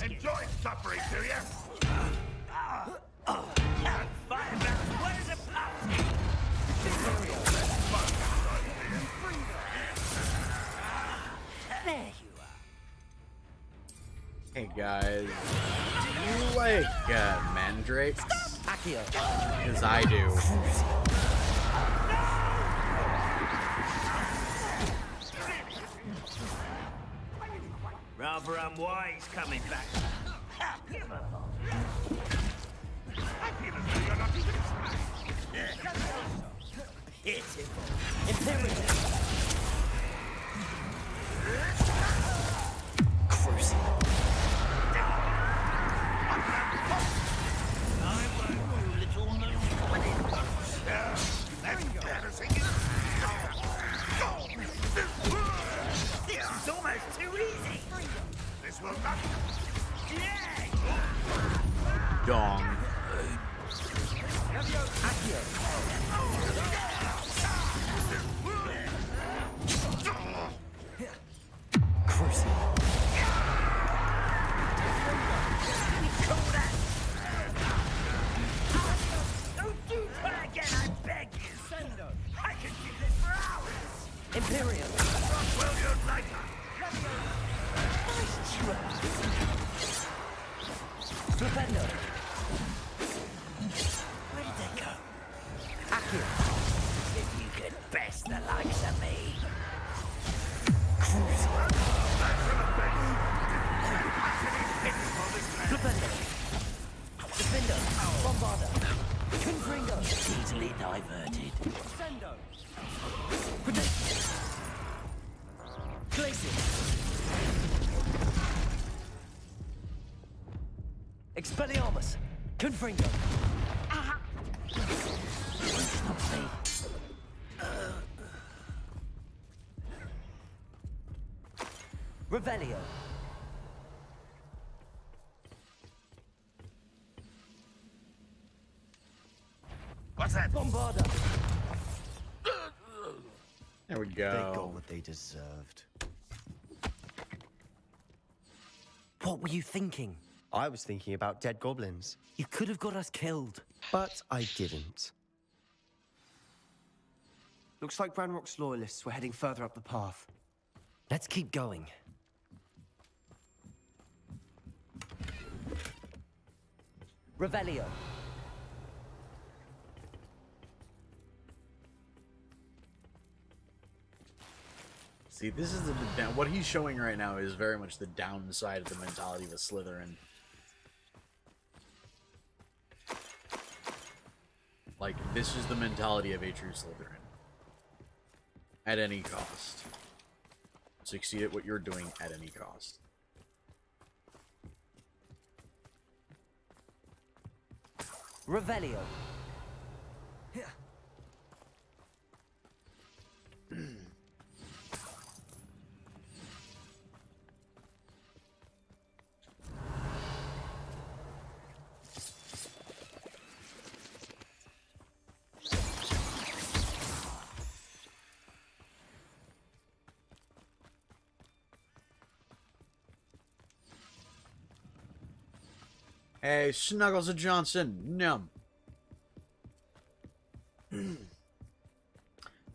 Enjoy suffering, do you? Where's the plastic? There you are. Hey guys, do you like mandrakes? Accio. Because I do. Rather unwise coming back. Pitiful. Imperative. Cruising. This is almost too easy. This will not. Dong. Cruising. Don't do that again, I beg you. Sendo. I can do this for hours. Imperium. Will you like that? Nice try. Flipendo. Where did they go? Accio. If you could best the likes of me. Flipendo. Defendo. Bombardo. Confringo. Easily diverted. Sendo. Protect. Glacier. Expelliarmus. Confringo. Not me. Revelio. What's that? Bombarda. There we They go. got what they deserved. What were you thinking? I was thinking about dead goblins, You could have got us killed. but I didn't. Looks like Ranrock's loyalists were heading further up the path. Let's keep going. Revelio. See, this is what he's showing right now is very much the downside of the mentality of a Slytherin. Like, this is the mentality of a true Slytherin. At any cost. Succeed at what you're doing at any cost. Revelio. Hey, Snuggles of Johnson, num.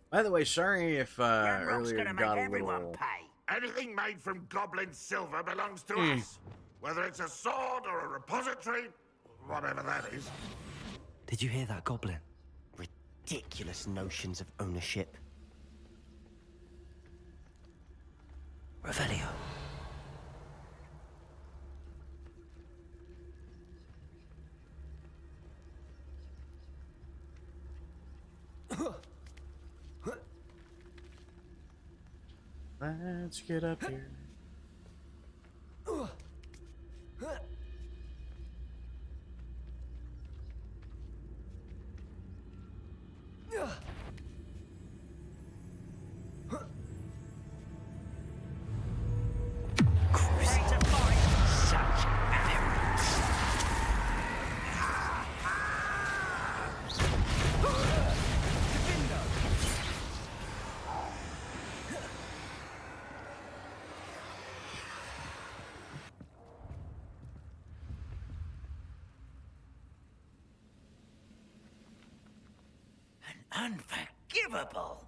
By the way, sorry if Ranrock's earlier gonna make got a everyone little. pay. Anything made from goblin silver belongs to us. Whether it's a sword or a repository, whatever that is. Did you hear that, Goblin? Ridiculous notions of ownership. Revelio. Let's get up here. Ready to fight? Such arrogance. Unforgivable.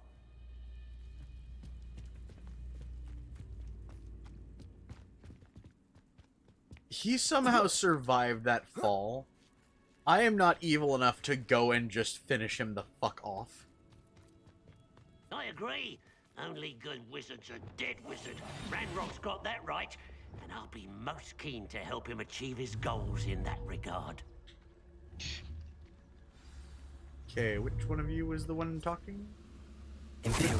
He somehow survived that fall. I am not evil enough to go and just finish him the fuck off. I agree. Only good wizards are dead wizard. Ranrock's got that right, and I'll be most keen to help him achieve his goals in that regard. Okay, which one of you was the one talking? Imperial.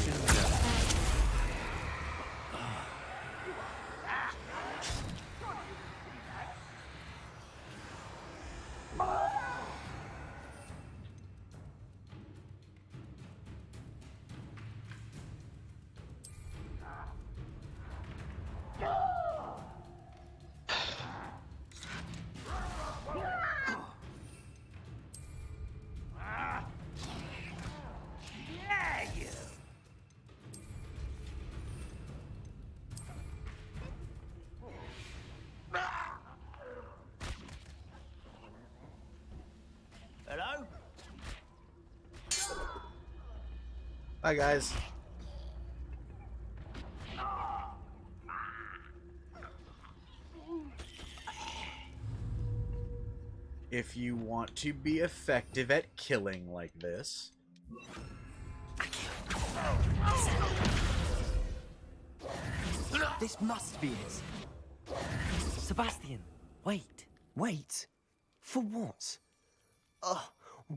Yeah, you. Hello? Hi, guys. If you want to be effective at killing like this... This must be it. Sebastian, wait. Wait. For what?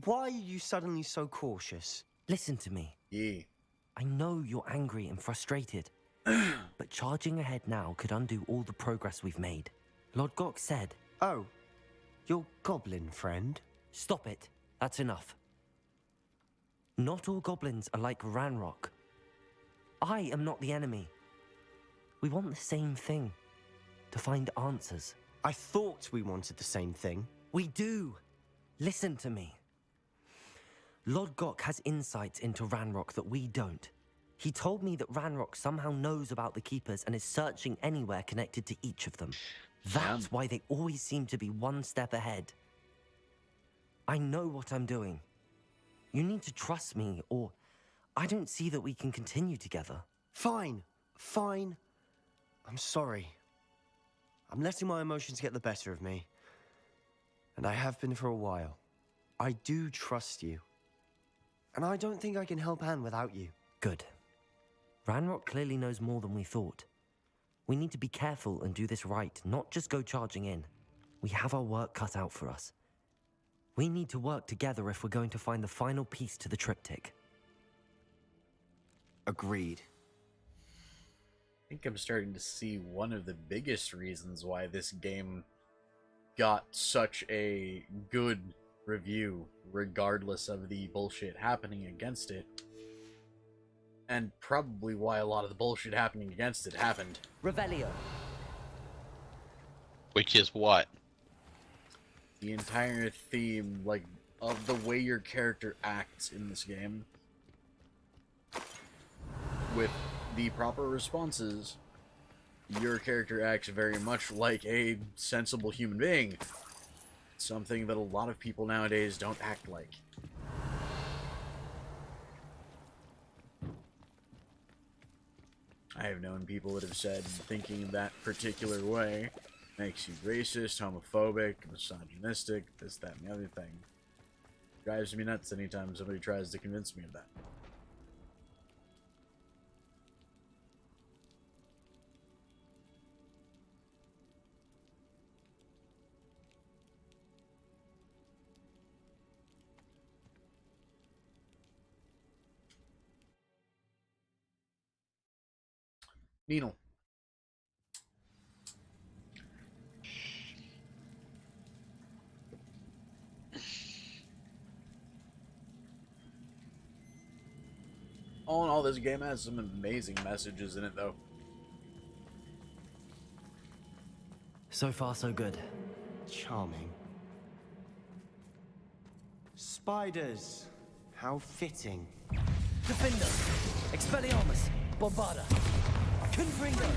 Why are you suddenly so cautious? Listen to me. Yeah. I know you're angry and frustrated, but charging ahead now could undo all the progress we've made. Lord Gok said... Oh, your goblin friend? Stop it. That's enough. Not all goblins are like Ranrock. I am not the enemy. We want the same thing. To find answers. I thought we wanted the same thing. We do. Listen to me. Lord Gok has insights into Ranrock that we don't. He told me that Ranrock somehow knows about the Keepers and is searching anywhere connected to each of them. That's why they always seem to be one step ahead. I know what I'm doing. You need to trust me, or I don't see that we can continue together. Fine. Fine. I'm sorry. I'm letting my emotions get the better of me. And I have been for a while. I do trust you. And I don't think I can help Anne without you. Good. Ranrock clearly knows more than we thought. We need to be careful and do this right, not just go charging in. We have our work cut out for us. We need to work together if we're going to find the final piece to the triptych. Agreed. I think I'm starting to see one of the biggest reasons why this game got such a good review, regardless of the bullshit happening against it. And probably why a lot of the bullshit happening against it happened. Revelio. Which is what? The entire theme, like, of the way your character acts in this game. With the proper responses, your character acts very much like a sensible human being. Something that a lot of people nowadays don't act like. I have known people that have said thinking that particular way makes you racist, homophobic, misogynistic, this, that, and the other thing. Drives me nuts anytime somebody tries to convince me of that. Needle. All in all, this game has some amazing messages in it, though. So far, so good. Charming. Spiders. How fitting. Defender. Expelliarmus. Bombarda. Confringo.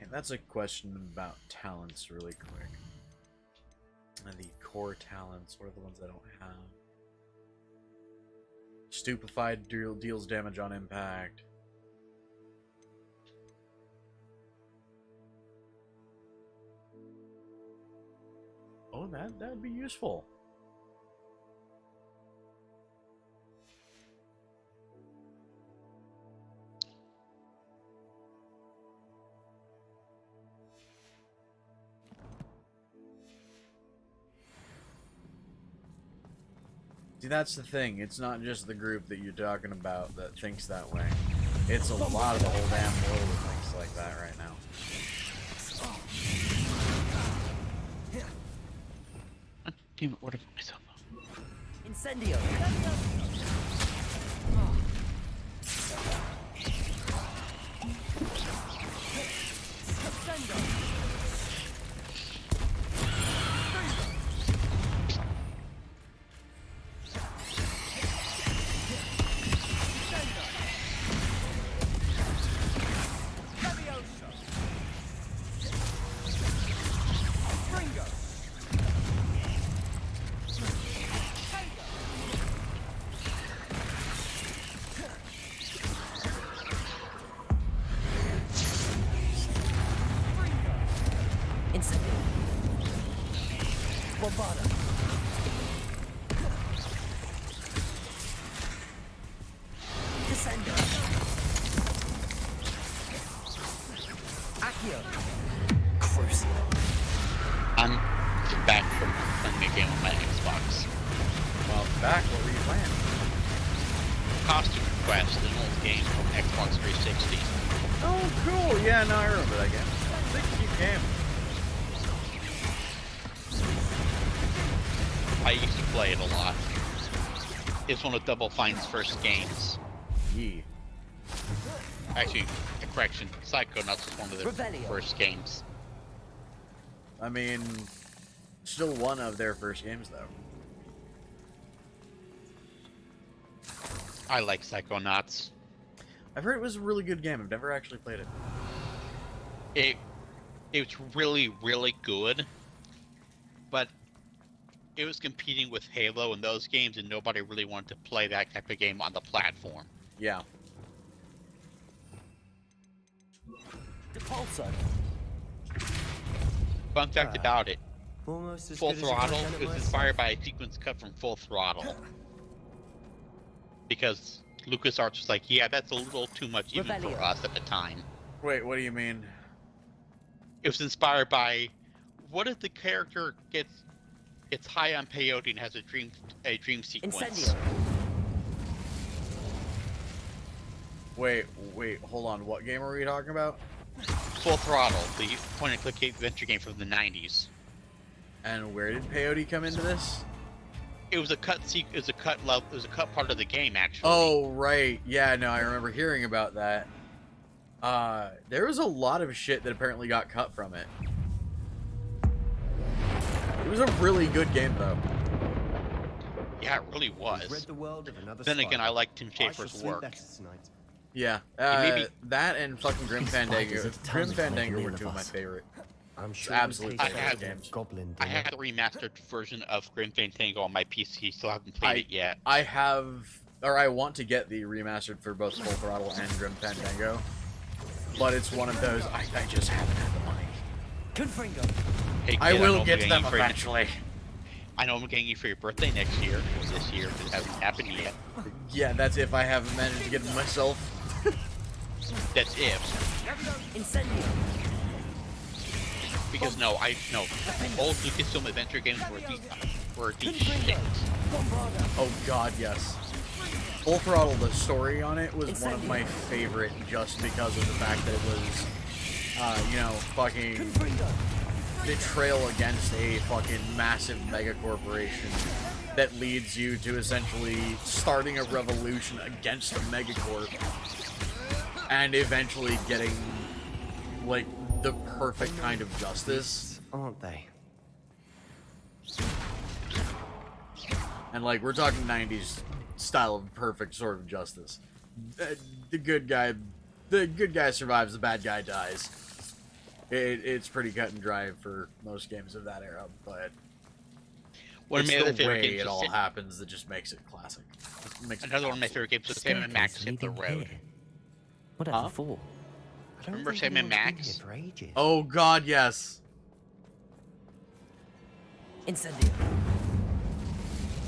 And that's a question about talents really quick. And the core talents, what are the ones I don't have? Stupefied deals damage on impact. Oh, that'd be useful. See, that's the thing. It's not just the group that you're talking about that thinks that way. It's a lot of the whole damn world that thinks like that right now. Damn it, what if myself up? Incendio. I'm back from playing a game on my Xbox. Well, back, what were you playing? Costume Quest, an old game from Xbox 360. Oh, cool. Yeah, no, I remember that game. It's a cute game. I used to play it a lot. It's one of Double Fine's first games. Yee. Actually, a correction, Psychonauts was one of their Revelio. first games. I mean, still one of their first games, though. I like Psychonauts. I've heard it was a really good game. I've never actually played it. It's really, really good, but it was competing with Halo and those games, and nobody really wanted to play that type of game on the platform. Yeah. Depulso. Fun fact about it, Almost as Full good as a Throttle content was myself. inspired by a sequence cut from Full Throttle. Because LucasArts was like, yeah, that's a little too much even for us at the time. Wait, what do you mean? It was inspired by, what if the character gets high on peyote and has a dream sequence? Incendio. Wait, hold on. What game are we talking about? Full Throttle, the point-and-click adventure game from the 90s. And where did peyote come into this? It was a cut part of the game, actually. Oh, right. Yeah, no, I remember hearing about that. There was a lot of shit that apparently got cut from it. It was a really good game, though. Yeah, it really was. Read the world of another Then again, spider. I like Tim I shall Schafer's sleep work. better tonight. Yeah, maybe- that and fucking Grim These Fandango. spiders are Grim tons of making Fandango were meal two of of my us. favorite. I'm sure Absolute it tastes favorite like games. Goblin I dinner. have the remastered version of Grim Fandango on my PC, still haven't played it yet. I have, or I want to get the remastered for both Full Throttle and Grim Fandango, but it's one of those I just haven't had the money. Confringo. Hey, I kid, will know get I'm to getting them you for- eventually. I know I'm getting you for your birthday next year, or this year, but it hasn't happened yet. Yeah, that's if I haven't managed to get them myself. That's if. Incendio. Because no, old Lucasfilm adventure games were the shit. Oh god, yes. Full Throttle, the story on it was one of my favorite just because of the fact that it was, you know, fucking betrayal against a fucking massive mega corporation that leads you to essentially starting a revolution against a megacorp and eventually getting, like, the perfect kind of justice. Aren't they? And, like, we're talking 90s style of perfect sort of justice. The good guy survives, the bad guy dies. It's pretty cut and dry for most games of that era, but One of it's my other the favorite way games it was all Sam- happens that just makes it classic. Makes it Another one of my absolute- favorite games was Sam and Max Hit the Leading Road. here. Whatever Huh? for? I don't Remember think Sam and anyone's been Max? here for ages. Oh god, yes. Incendio.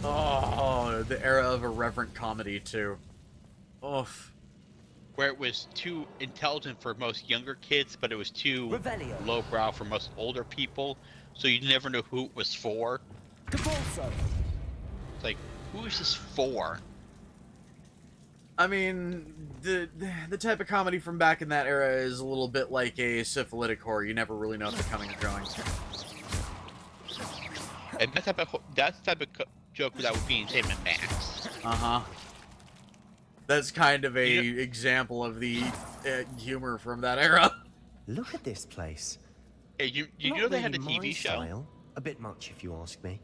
Oh, the era of irreverent comedy too. Oof. Where it was too intelligent for most younger kids, but it was too Revelio. lowbrow for most older people, so you never know who it was for. Depulso. It's like, who is this for? I mean, the type of comedy from back in that era is a little bit like a syphilitic horror. You never really know if they're coming or going. And that's the type of joke that would be in Sam and Max. Uh-huh. That's kind of a Yeah. example of the humor from that era. Look at this place. Hey, you Not know they had a really TV my show? style. A bit much, if you ask me.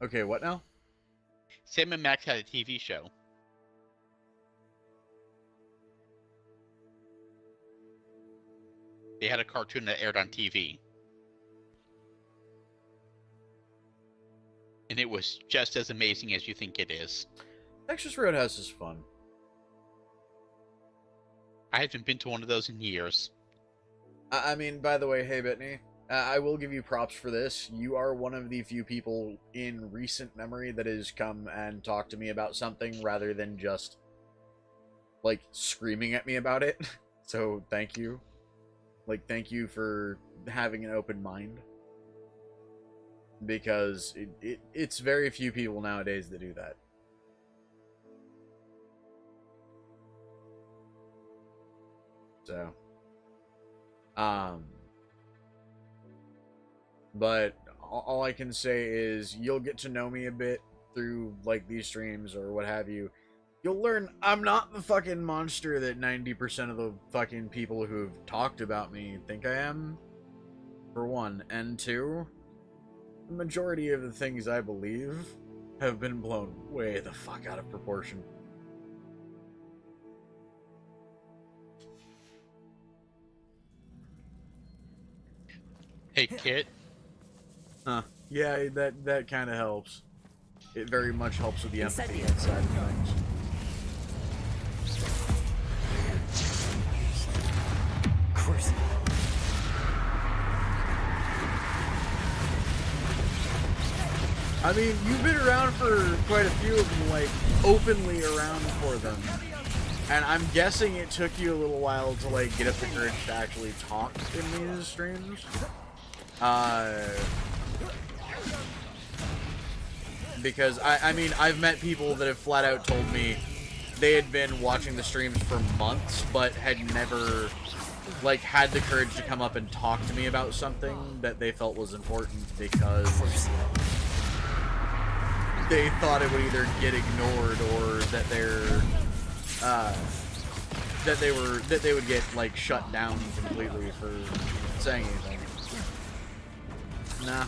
Okay, what now? Sam and Max had a TV show. They had a cartoon that aired on TV. And it was just as amazing as you think it is. Texas Roadhouse is fun. I haven't been to one of those in years. I mean, by the way, hey, Brittany, I will give you props for this. You are one of the few people in recent memory that has come and talked to me about something rather than just, like, screaming at me about it. So, thank you. Like, thank you for having an open mind. Because it's very few people nowadays that do that. So, but all I can say is you'll get to know me a bit through like these streams or what have you, You'll learn I'm not the fucking monster that 90% of the fucking people who've talked about me think I am, for one. And two, the majority of the things I believe have been blown way the fuck out of proportion. Hey, Kit. Huh. Yeah, that kind of helps. It very much helps with the empathy side of things. I mean, you've been around for quite a few of them, like, openly around for them. And I'm guessing it took you a little while to, like, get up the courage to actually talk in these streams. Because, I mean, I've met people that have flat out told me they had been watching the streams for months, but had never, like, had the courage to come up and talk to me about something that they felt was important because they thought it would either get ignored or that they would get, like, shut down completely for saying anything. Nah.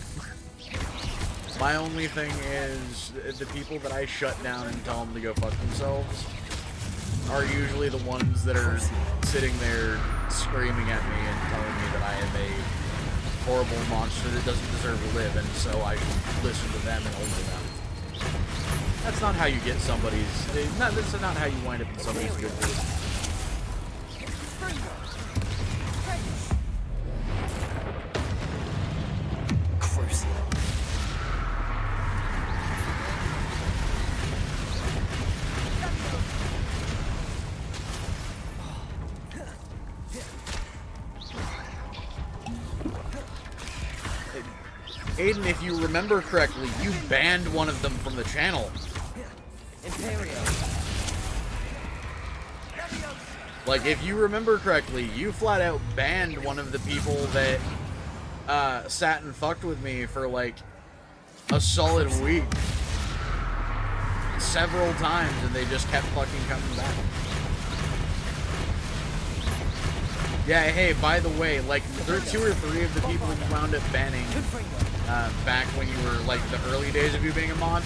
My only thing is the people that I shut down and tell them to go fuck themselves are usually the ones that are sitting there screaming at me and telling me that I am a horrible monster that doesn't deserve to live, and so I should listen to them and only them. That's not how you get somebody's... That's not how you wind up in somebody's good mood. Aiden, if you remember correctly, you banned one of them from the channel. Like, if you remember correctly, you flat out banned one of the people that sat and fucked with me for, like, a solid week. Several times, and they just kept fucking coming back. Yeah, hey, by the way, like, there are 2 or 3 of the people you wound up banning back when you were, like, the early days of you being a mod.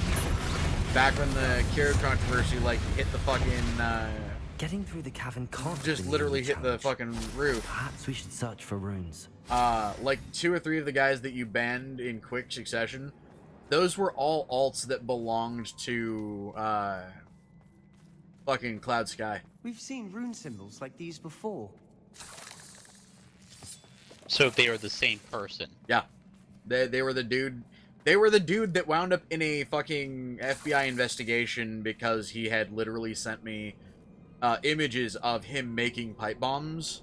Back when the Kira controversy, like, hit the fucking, Getting through the cavern can't just literally hit the fucking roof. Perhaps we should search for runes. Like, 2 or 3 of the guys that you banned in quick succession, those were all alts that belonged to, fucking Cloud Sky. We've seen rune symbols like these before. So they are the same person. Yeah. They were the dude... They were the dude that wound up in a fucking FBI investigation because he had literally sent me images of him making pipe bombs.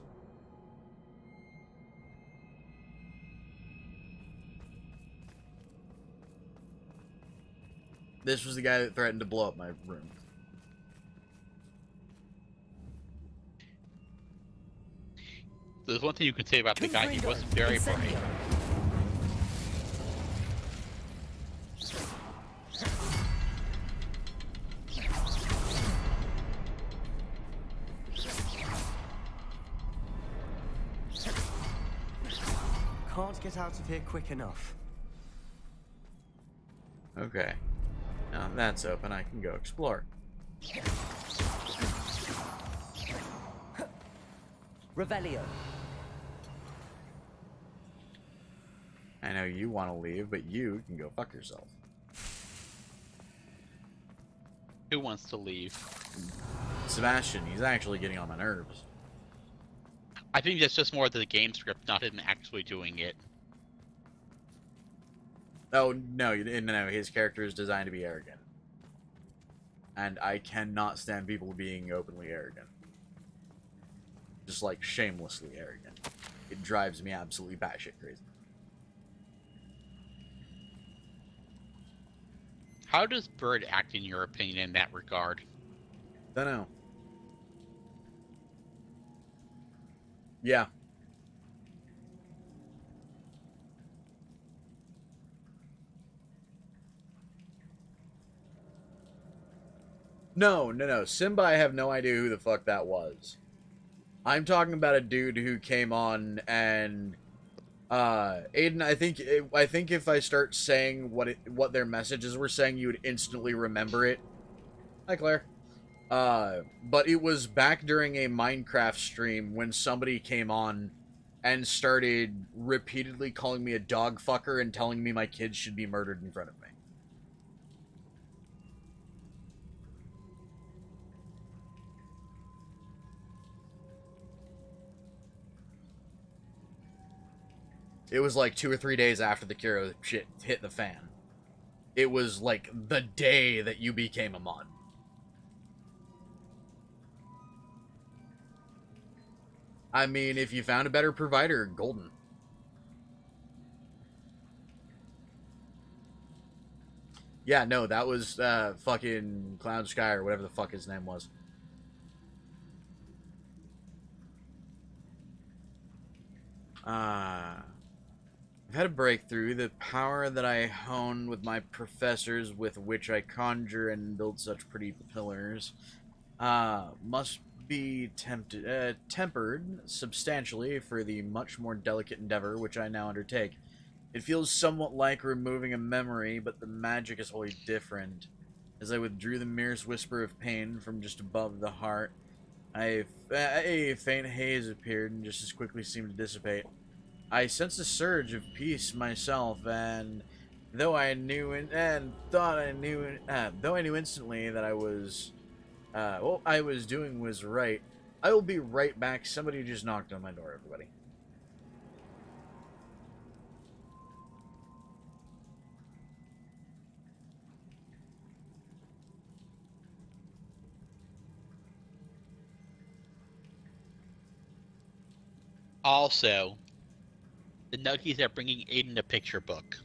This was the guy that threatened to blow up my room. There's one thing you can say about the guy, he was very bright. Can't get out of here quick enough. Okay. Now that's open, I can go explore. Revelio. I know you want to leave, but you can go fuck yourself. Who wants to leave? Sebastian, he's actually getting on my nerves. I think that's just more the game script, not him actually doing it. Oh, no, no, his character is designed to be arrogant. And I cannot stand people being openly arrogant. Just, like, shamelessly arrogant. It drives me absolutely batshit crazy. How does Bird act, in your opinion, in that regard? Dunno. Yeah. No. Simba, I have no idea who the fuck that was. I'm talking about a dude who came on and Aiden, I think if I start saying what their messages were saying, you would instantly remember it. Hi, Claire. But it was back during a Minecraft stream when somebody came on and started repeatedly calling me a dog fucker and telling me my kids should be murdered in front of me. It was like 2 or 3 days after the Kiro shit hit the fan. It was like the day that you became a mod. I mean, if you found a better provider, golden. Yeah, no, that was fucking Cloud Sky or whatever the fuck his name was. I've had a breakthrough. The power that I hone with my professors, with which I conjure and build such pretty pillars, must be tempered substantially for the much more delicate endeavor which I now undertake. It feels somewhat like removing a memory, but the magic is wholly different. As I withdrew the merest whisper of pain from just above the heart, a faint haze appeared and just as quickly seemed to dissipate. I sensed a surge of peace myself, and though I knew instantly that I was, what I was doing was right, I will be right back. Somebody just knocked on my door, everybody. Also, the Nuggies are bringing Aiden a picture book.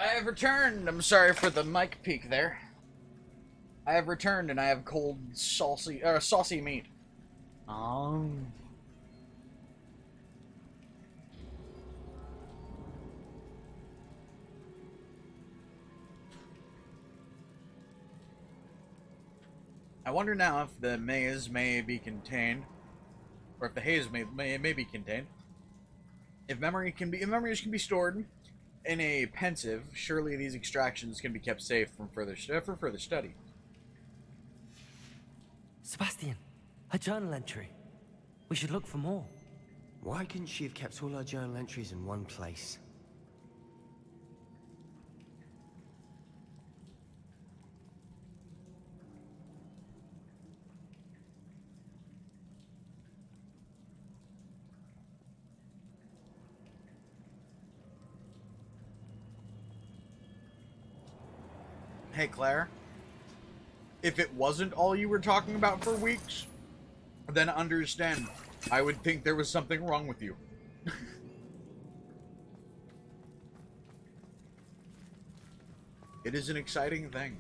I have returned. I'm sorry for the mic peak there. I have returned and I have cold, saucy meat. Oh. I wonder now if the maze may be contained, or if the haze may be contained. If memories can be stored in a pensive, surely these extractions can be kept safe from further study. Sebastian, a journal entry. We should look for more. Why couldn't she have kept all her journal entries in one place? Hey, Claire. If it wasn't all you were talking about for weeks, then understand. I would think there was something wrong with you. It is an exciting thing.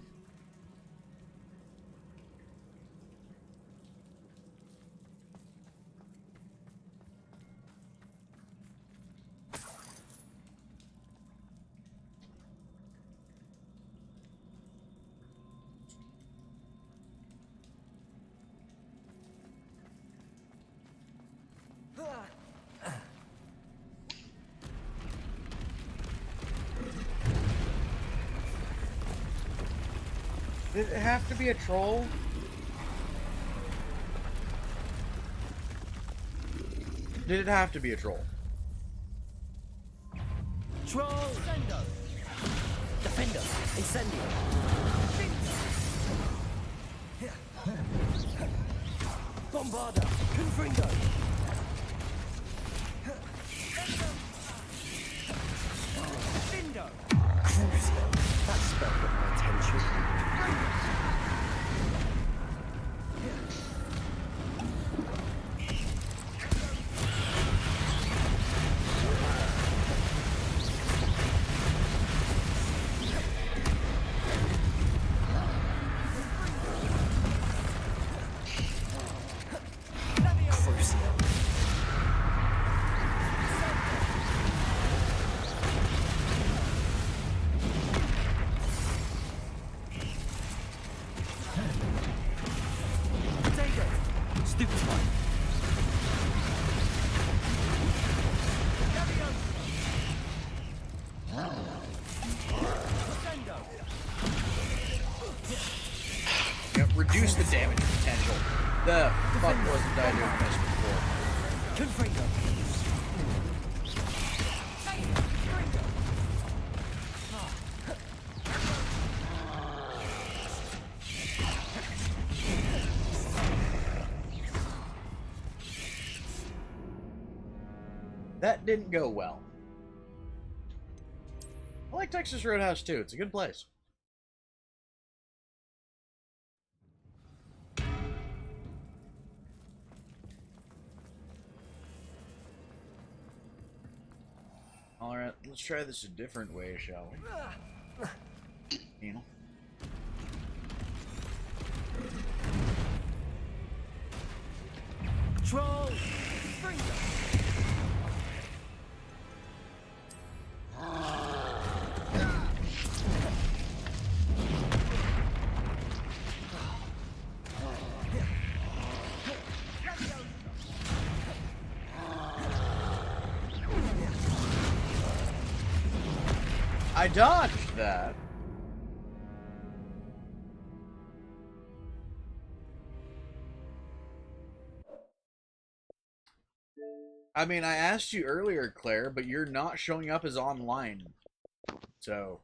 Did it have to be a troll? Did it have to be a troll? Troll! Sendo! Defender! Incendio! Bombarda! Confringo! Findo! Crucio! That spell got my attention. Reduce the damage potential. The fuck wasn't I doing this before? Confringo! That didn't go well. I like Texas Roadhouse too. It's a good place. Alright, let's try this a different way, shall we? You know? Troll! I dodged that. I mean, I asked you earlier, Claire, but you're not showing up as online. So...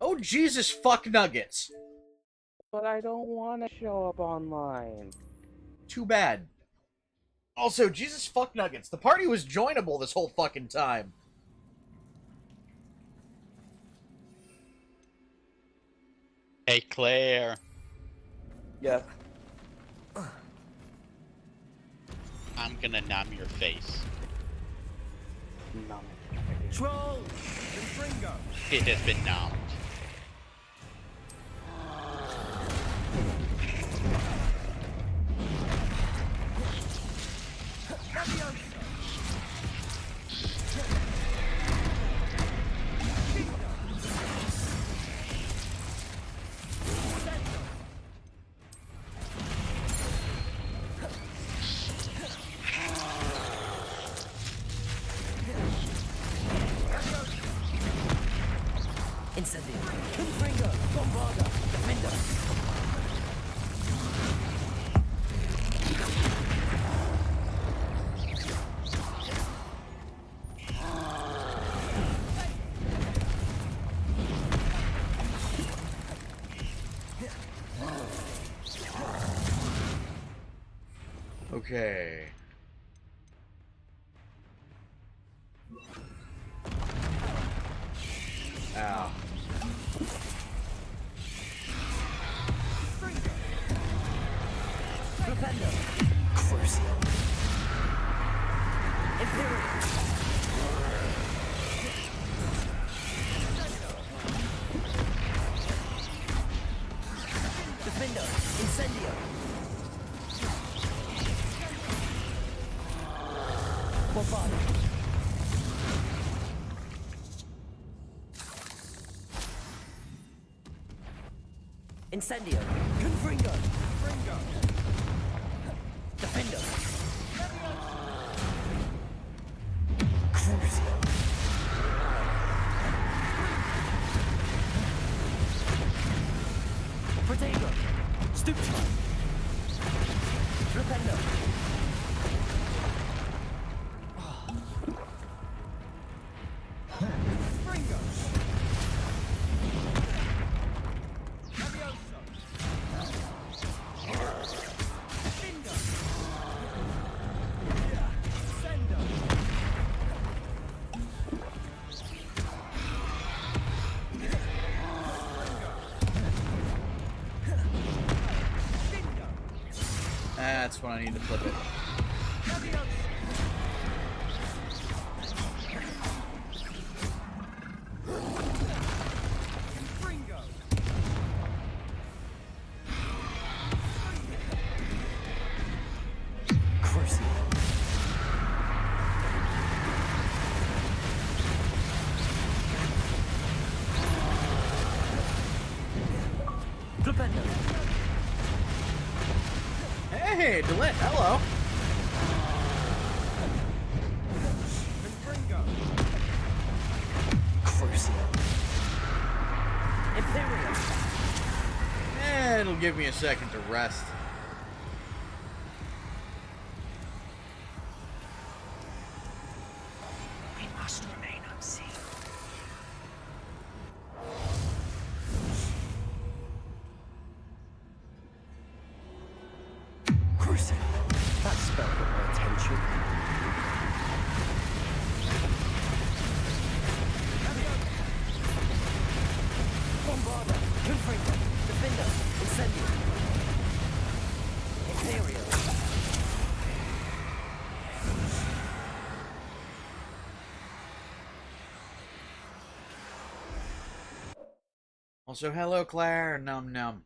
Oh, Jesus fuck nuggets! But I don't want to show up online. Too bad. Also, Jesus fuck nuggets, the party was joinable this whole fucking time. Hey, Claire. Yes. I'm gonna numb your face. Numb. Troll! Fringo! It has been numbed. Incendio. Confringo. Bombarda. Defender. Okay. Ow. Propendo. Crucial. Imperial. Defender. Incendio. Bombard. Incendio. Confringo. Defender. Crucial. Protego. Stupefy. Rependo. Fringo. That's when I need to flip it. Crucial. Flipendo. Hey, Delint, hello. Crucial. Imperial. It'll give me a second to rest. We must remain unseen. Crucial. That spell got my attention. Bombarda. Confringo. Defender. Incendio. Imperial. Also, hello, Claire. Num num.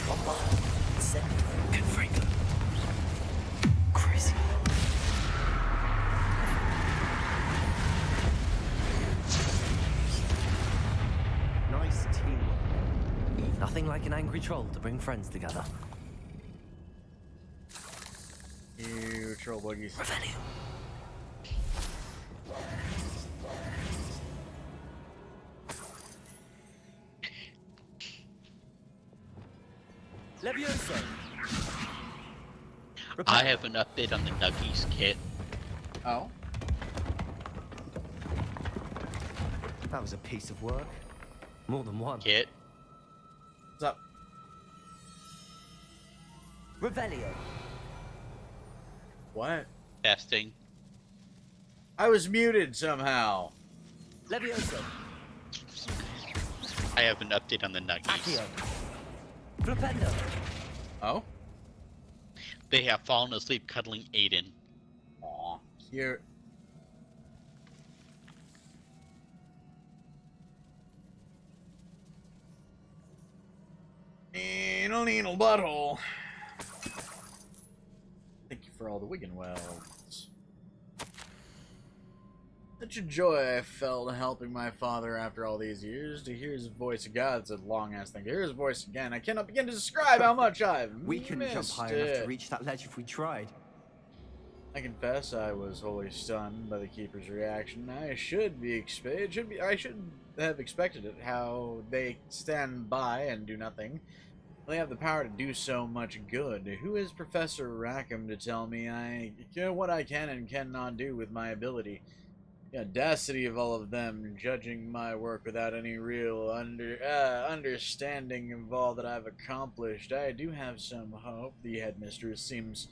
Bombarda. Incendio. Confringo. Crucial. Nice teamwork. Nothing like an angry troll to bring friends together. You troll buggies. Revenue. Levioso. I have an update on the Nuggies kit. Oh? That was a piece of work. More than one. Kit. What's up? Revelio. What? Testing. I was muted somehow. Levioso. I have an update on the Nuggies. Accio. Flipendo. Oh? They have fallen asleep cuddling Aiden. Aw, cute. Needle butthole. Thank you for all the Wigan welds. Such a joy I felt helping my father after all these years. To hear his voice again, it's a long ass thing. To hear his voice again, I cannot begin to describe how much I've We couldn't jump high enough to reach that ledge if we tried. I confess I was wholly stunned by the Keeper's reaction. I should have expected it, how they stand by and do nothing. They have the power to do so much good. Who is Professor Rackham to tell me what I can and cannot do with my ability? The audacity of all of them, judging my work without any real understanding of all that I've accomplished. I do have some hope. The headmistress seems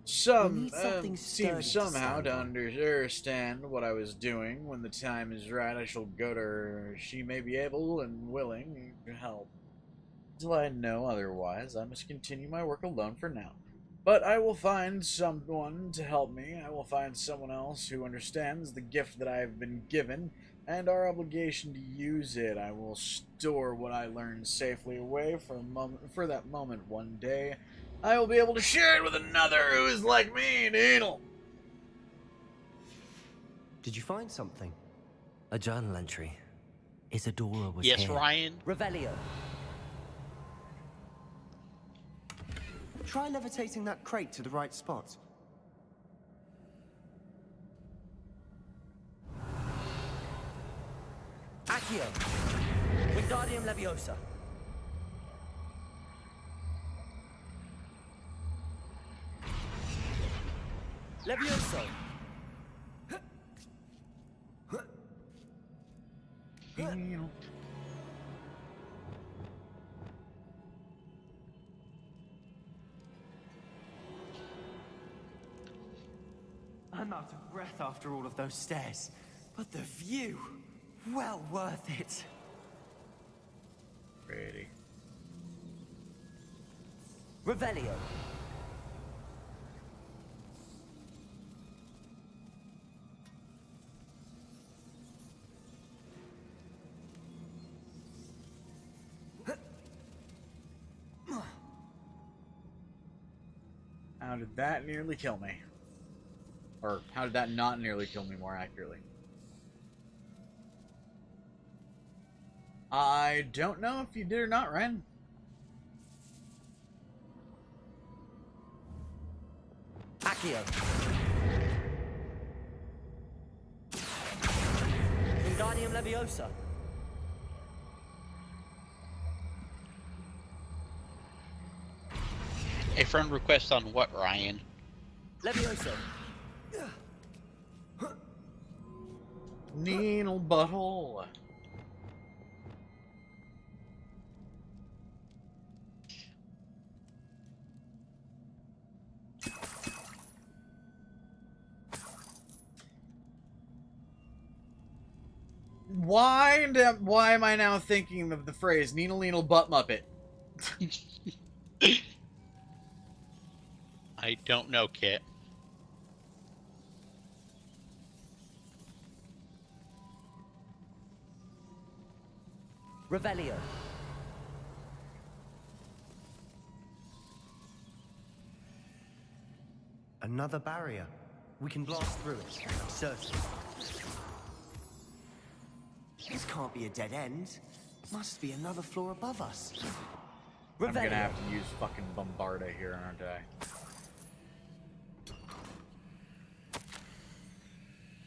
somehow to understand what I was doing. When the time is right, I shall go to her. She may be able and willing to help. Until I know otherwise, I must continue my work alone for now. But I will find someone to help me. I will find someone else who understands the gift that I have been given and our obligation to use it. I will store what I learned safely away for that moment one day. I will be able to share it with another who is like me, Needle. Did you find something? A journal entry. Isadora was Yes, here. Ryan. Revelio. Try levitating that crate to the right spot. Accio. Wingardium Leviosa. Levioso. I'm out of breath after all of those stairs, but the view, well worth it. Pretty. Revelio. How did that nearly kill me? Or how did that not nearly kill me, more accurately? I don't know if you did or not, Ren. Accio. Wingardium Leviosa. A friend request on what, Ryan? Levioso. Needle butthole. Why am I now thinking of the phrase needle butt muppet? I don't know, Kit. Revelio. Another barrier. We can blast through it, I'm certain. This can't be a dead end. Must be another floor above us. I'm gonna have to use fucking Bombarda here, aren't I?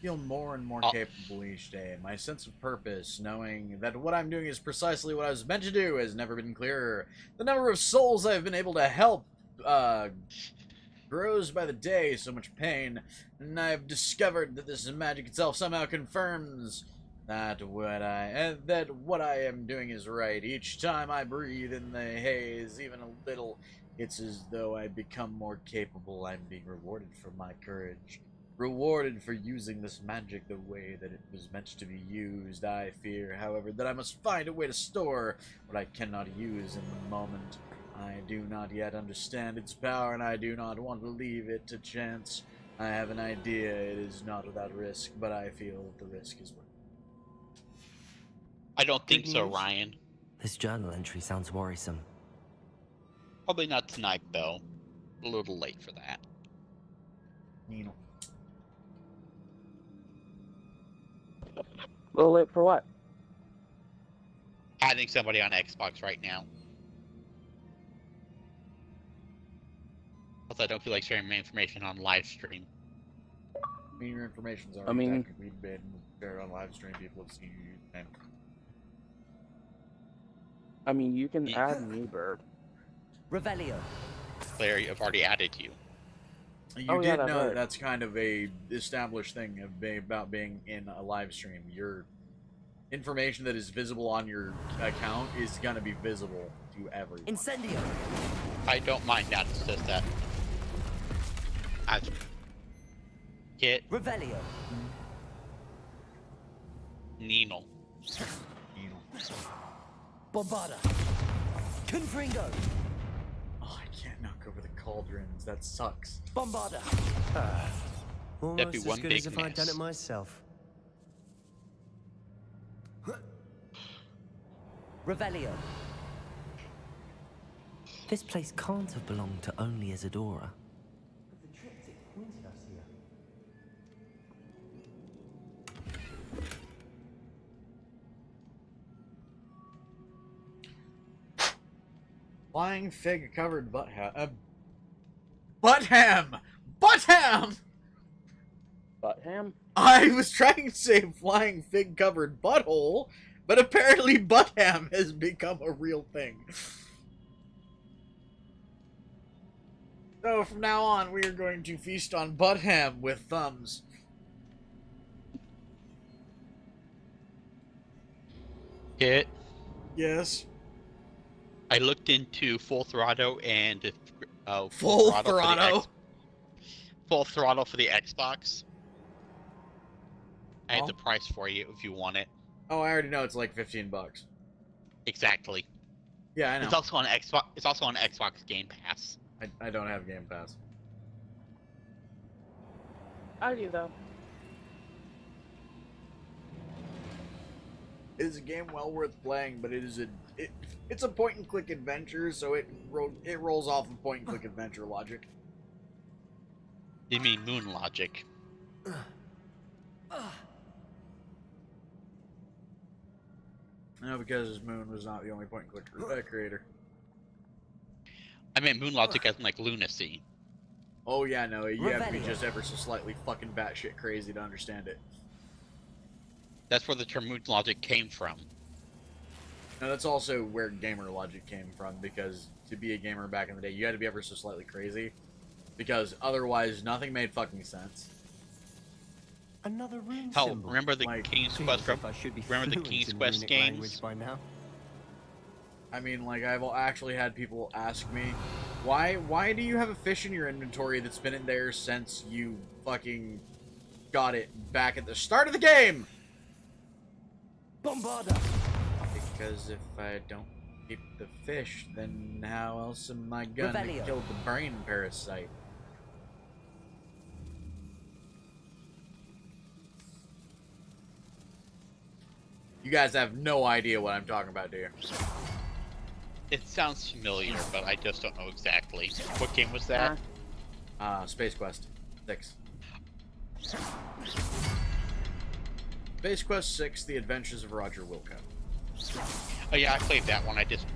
Feel more and more capable each day. My sense of purpose, knowing that what I'm doing is precisely what I was meant to do, has never been clearer. The number of souls I've been able to help grows by the day. So much pain, and I've discovered that this magic itself somehow confirms that what I am doing is right. Each time I breathe in the haze, even a little, it's as though I become more capable. I'm being rewarded for my courage. Rewarded for using this magic the way that it was meant to be used. I fear, however, that I must find a way to store what I cannot use in the moment. I do not yet understand its power, and I do not want to leave it to chance. I have an idea it is not without risk, but I feel the risk is worth it. I don't think Good so, news? Ryan. This journal entry sounds worrisome. Probably not tonight, though. A little late for that. You know. A little late for what? Adding somebody on Xbox right now. Plus, I don't feel like sharing my information on live stream. I mean, your information's already technically been shared on live stream. People have seen you. And... I mean, you can add me, Bird. Revelio. Larry, I've already added you. You did know that that's kind of a established thing about being in a live stream. Your information that is visible on your account is going to be visible to everyone. Incendio. I don't mind that. It's just that. Get Revelio. Nino. Bombarda. Confringo. Oh, I can't knock over the cauldrons. That sucks. Bombarda. That'd be Almost one as good big as if I'd done mess. it myself. Revelio. This place can't have belonged to only Isadora. But the triptych pointed us here. Flying fig covered butt ham. Butt ham! Butt ham! Butt ham? I was trying to say flying fig covered butthole, but apparently butt ham has become a real thing. So from now on, we are going to feast on butt ham with thumbs. Get. Yes. I looked into Full Throttle and Full Throttle. Full Throttle for the Xbox. I have the price for you if you want it. Oh, I already know it's like $15. Exactly. Yeah, I know. It's also on Xbox. It's also on Xbox Game Pass. I don't have Game Pass. I do, though. It is a game well worth playing, but it's a point and click adventure, so it rolls off of point and click adventure logic. You mean Moon logic? No, because Moon was not the only point and click creator. I meant Moon logic as in like lunacy. Oh yeah, no, you have to be just ever so slightly fucking batshit crazy to understand it. That's where the term Moon logic came from. Now that's also where gamer logic came from, because to be a gamer back in the day, you had to be ever so slightly crazy, because otherwise nothing made fucking sense. Another rune Hell, symbol. remember the King's Quest? Remember the King's Quest games? By now. I mean, like, I've actually had people ask me, why do you have a fish in your inventory that's been in there since you fucking got it back at the start of the game? Bombarda. Because if I don't keep the fish, then how else am I gonna kill the brain parasite? You guys have no idea what I'm talking about, do you? It sounds familiar, but I just don't know exactly. What game was that? Space Quest 6. Space Quest 6, The Adventures of Roger Wilco. Oh yeah, I played that one. I just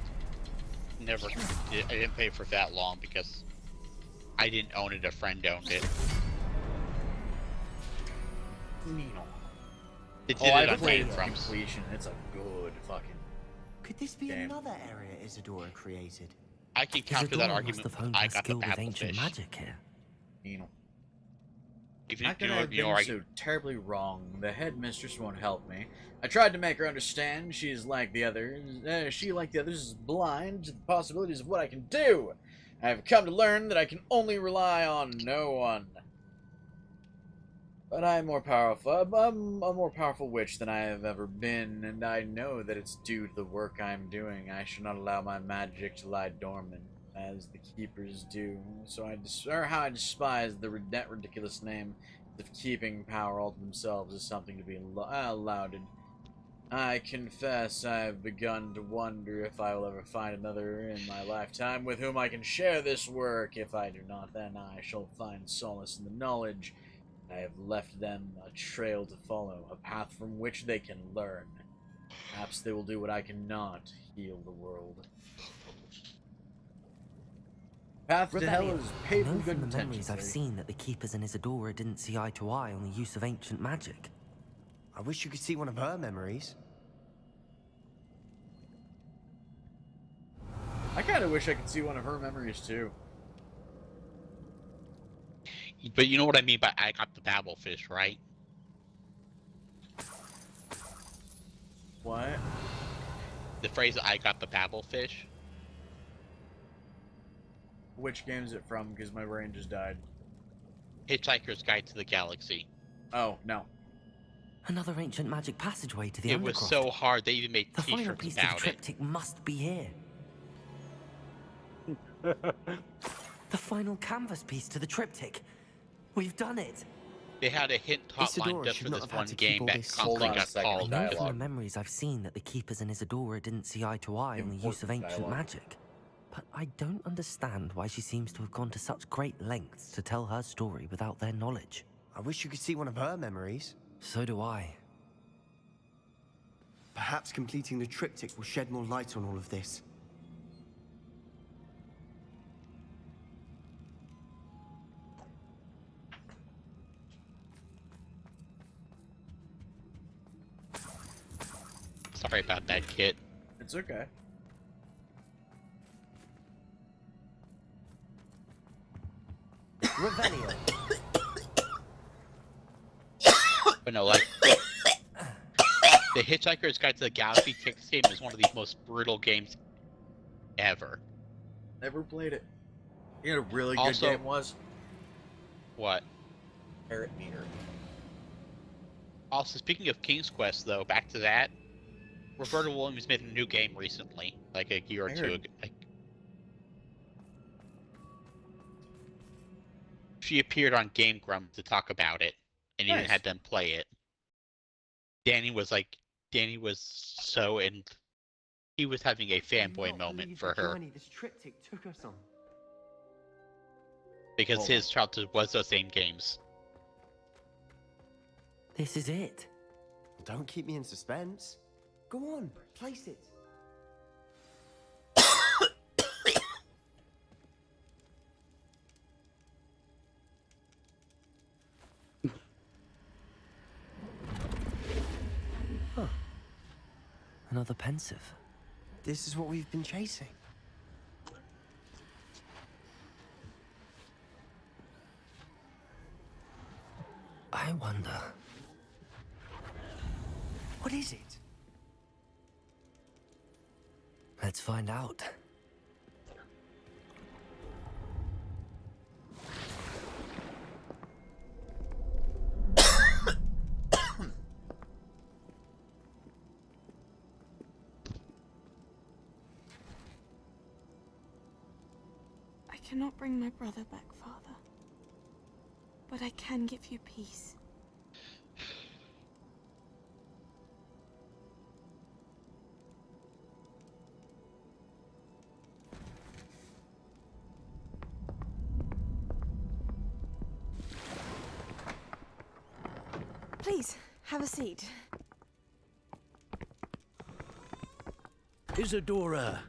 never did. I didn't play for that long because I didn't own it. A friend owned it. It did it on played from completion. It's a good fucking. Could this be game. another area Isadora created? I can counter that Isadora argument. must have honed I her got the skill with ancient Battlefish. magic here. Even How if could you I know, have you know, been so terribly wrong? The headmistress won't help me. I tried to make her understand she is like the others. She, like the others, is blind to the possibilities of what I can do. I have come to learn that I can only rely on no one. But I'm more powerful. I'm a more powerful witch than I have ever been, and I know that it's due to the work I'm doing. I should not allow my magic to lie dormant, as the keepers do. So how I despise that ridiculous name of keeping power all to themselves is something to be lauded. I confess I've begun to wonder if I will ever find another in my lifetime with whom I can share this work. If I do not, then I shall find solace in the knowledge I have left them a trail to follow, a path from which they can learn. Perhaps they will do what I cannot, heal the world. Path to hell is I paved know with good from the intentions. memories I've seen that the Keepers and Isadora didn't see eye to eye on the use of ancient magic. I wish you could see one of her memories. I kind of wish I could see one of her memories too. but you know what I mean by I got the babblefish, right? What? The phrase "I got the babblefish." Which game is it from? Because my brain just died. Hitchhiker's Guide to the Galaxy. Oh, no. Another ancient magic passageway to the It was Undercroft. so hard they even made The final T-shirts piece to the about it. triptych must be here. The final canvas piece to the triptych. We've done it. They had a hint hotline Isadora just should for not this have had one to keep game all that this- constantly Hold on a got second, called. I know dialogue. from the memories I've seen that the Keepers and Isadora didn't see eye to eye on the use of Important ancient dialogue. magic. But I don't understand why she seems to have gone to such great lengths to tell her story without their knowledge. I wish you could see one of her memories. So do I. Perhaps completing the triptych will shed more light on all of this. Sorry about that, Kit. It's okay. Revelio. But no, like the Hitchhiker's Guide to the Galaxy text game is one of the most brutal games ever. Never played it. You know what a really good Also- game was? What? Parrot Meter. Also, speaking of King's Quest, though, back to that. Roberta Williams made a new game recently, like a year or two ago. She appeared on Game Grumps to talk about it, and even Nice. had them play it. Danny was so in. He was having a fanboy moment for her This triptych took us on. because Hold his childhood was those same games. This is it. Don't keep me in suspense. Go on, place it. Another pensive. This is what we've been chasing. I wonder. What is it? Let's find out. I cannot bring my brother back, Father. But I can give you peace. Please, have a seat. Isadora,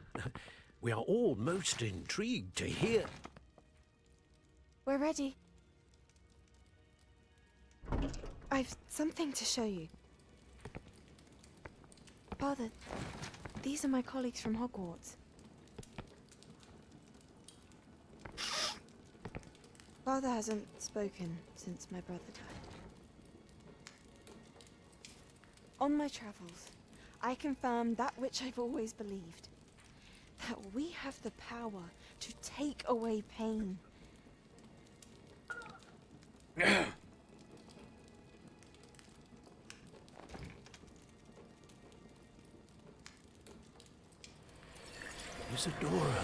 we are all most intrigued to hear. We're ready. I've something to show you. Father, these are my colleagues from Hogwarts. Father hasn't spoken, since my brother died. On my travels, I confirmed that which I've always believed. That we have the power to take away pain. Isadora.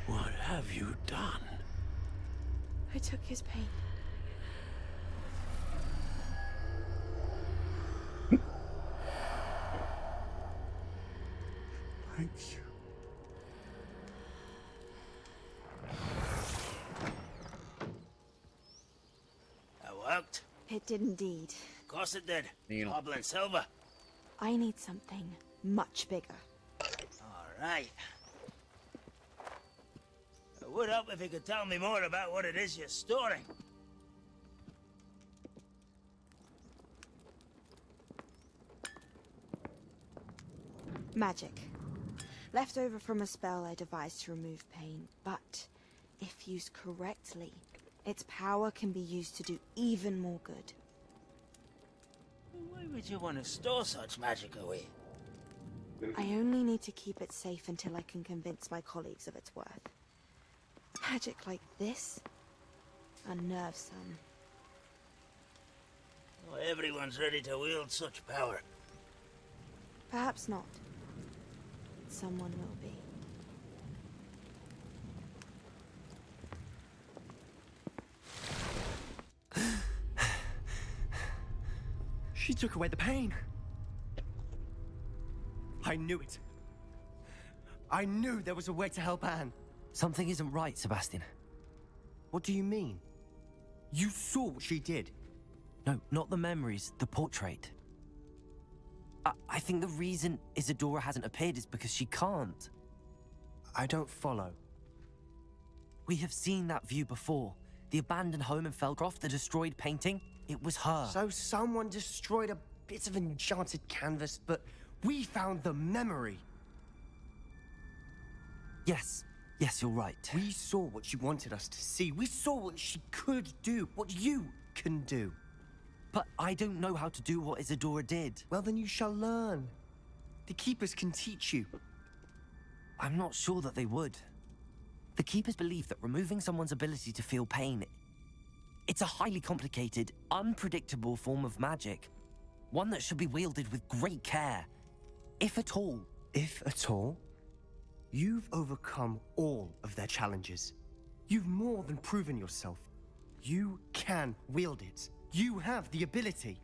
What have you done? I took his pain. Thank you. That worked? It did indeed. Of course it did. You know. Goblin silver. I need something much bigger. Alright. It would help if you could tell me more about what it is you're storing. Magic. Left over from a spell I devised to remove pain, but if used correctly, its power can be used to do even more good. Why would you want to store such magic away? I only need to keep it safe until I can convince my colleagues of its worth. Magic like this unnerves some. Well, everyone's ready to wield such power. Perhaps not. Someone will be. She took away the pain. I knew it. I knew there was a way to help Anne. Something isn't right, Sebastian. What do you mean? You saw what she did. No, not the memories, the portrait. I think the reason Isadora hasn't appeared is because she can't. I don't follow. We have seen that view before. The abandoned home in Felcroft, the destroyed painting, it was her. So someone destroyed a bit of enchanted canvas, but we found the memory. Yes, you're right. We saw what she wanted us to see. We saw what she could do, what you can do. But I don't know how to do what Isadora did. Well, then you shall learn. The Keepers can teach you. I'm not sure that they would. The Keepers believe that removing someone's ability to feel pain, it's a highly complicated, unpredictable form of magic. One that should be wielded with great care. If at all. If at all? You've overcome all of their challenges. You've more than proven yourself. You can wield it. You have the ability.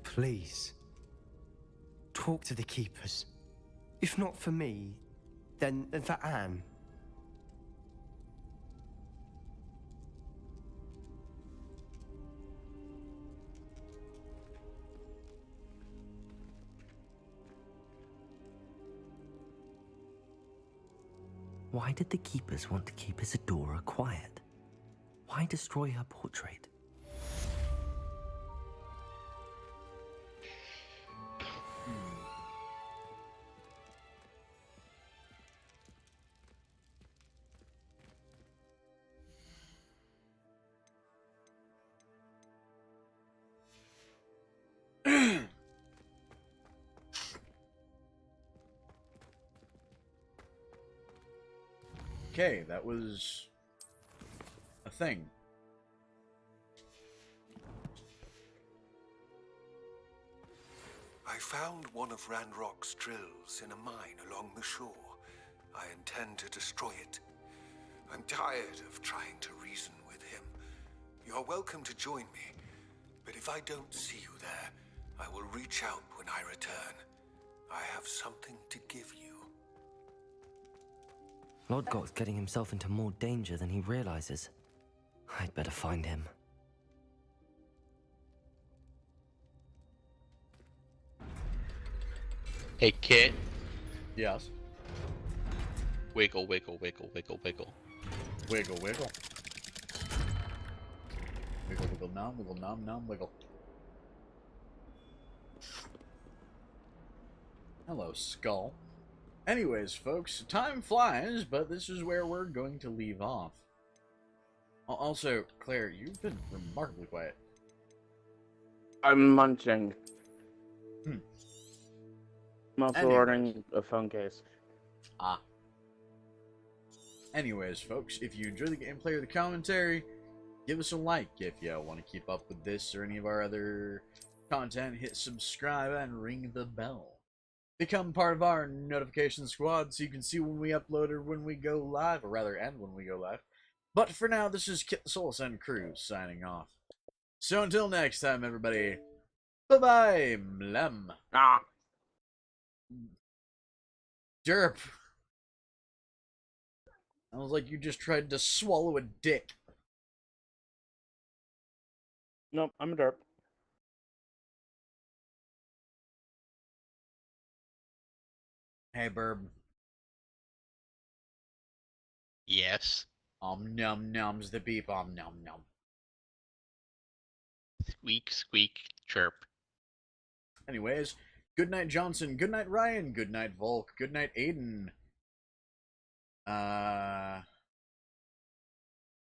Please, talk to the Keepers. If not for me, then for Anne. Why did the Keepers want to keep Isadora quiet? Why destroy her portrait? Okay, that was a thing. I found one of Ranrock's drills in a mine along the shore. I intend to destroy it. I'm tired of trying to reason with him. You're welcome to join me, but if I don't see you there, I will reach out when I return. I have something to give you. Lodgok's getting himself into more danger than he realizes. I'd better find him. Hey, Kit. Yes. Wiggle, wiggle, wiggle, wiggle, wiggle. Wiggle, wiggle. Wiggle, wiggle, nom, wiggle, nom, nom, wiggle. Hello, Skull. Anyways, folks, time flies, but this is where we're going to leave off. Also, Claire, you've been remarkably quiet. I'm munching. Hmm. I'm also Anyways. ordering a phone case. Ah. Anyways, folks, if you enjoy the gameplay or the commentary, give us a like. If you want to keep up with this or any of our other content, hit subscribe and ring the bell. Become part of our notification squad so you can see when we upload or when we go live, or rather, and when we go live. But for now, this is Kitthesoulless and Crew signing off. So until next time, everybody, bye-bye, mlem. Ah. Derp. I was like you just tried to swallow a dick. Nope, I'm a derp. Hey, Burb. Yes. Num nums the beep num num. Squeak, squeak, chirp. Anyways, good night, Johnson. Good night, Ryan. Good night, Volk. Good night, Aiden.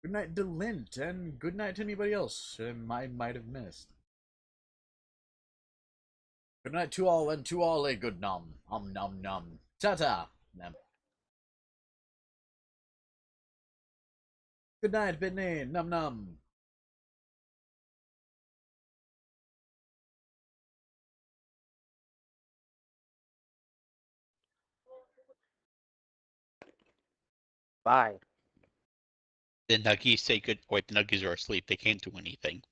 Good night, Delint, and good night to anybody else I might have missed. Good night to all, and to all a good num. Num num. Ta-ta. Good night, Bitney. Num num. Bye. The Nuggies say good. Wait, the Nuggies are asleep. They can't do anything.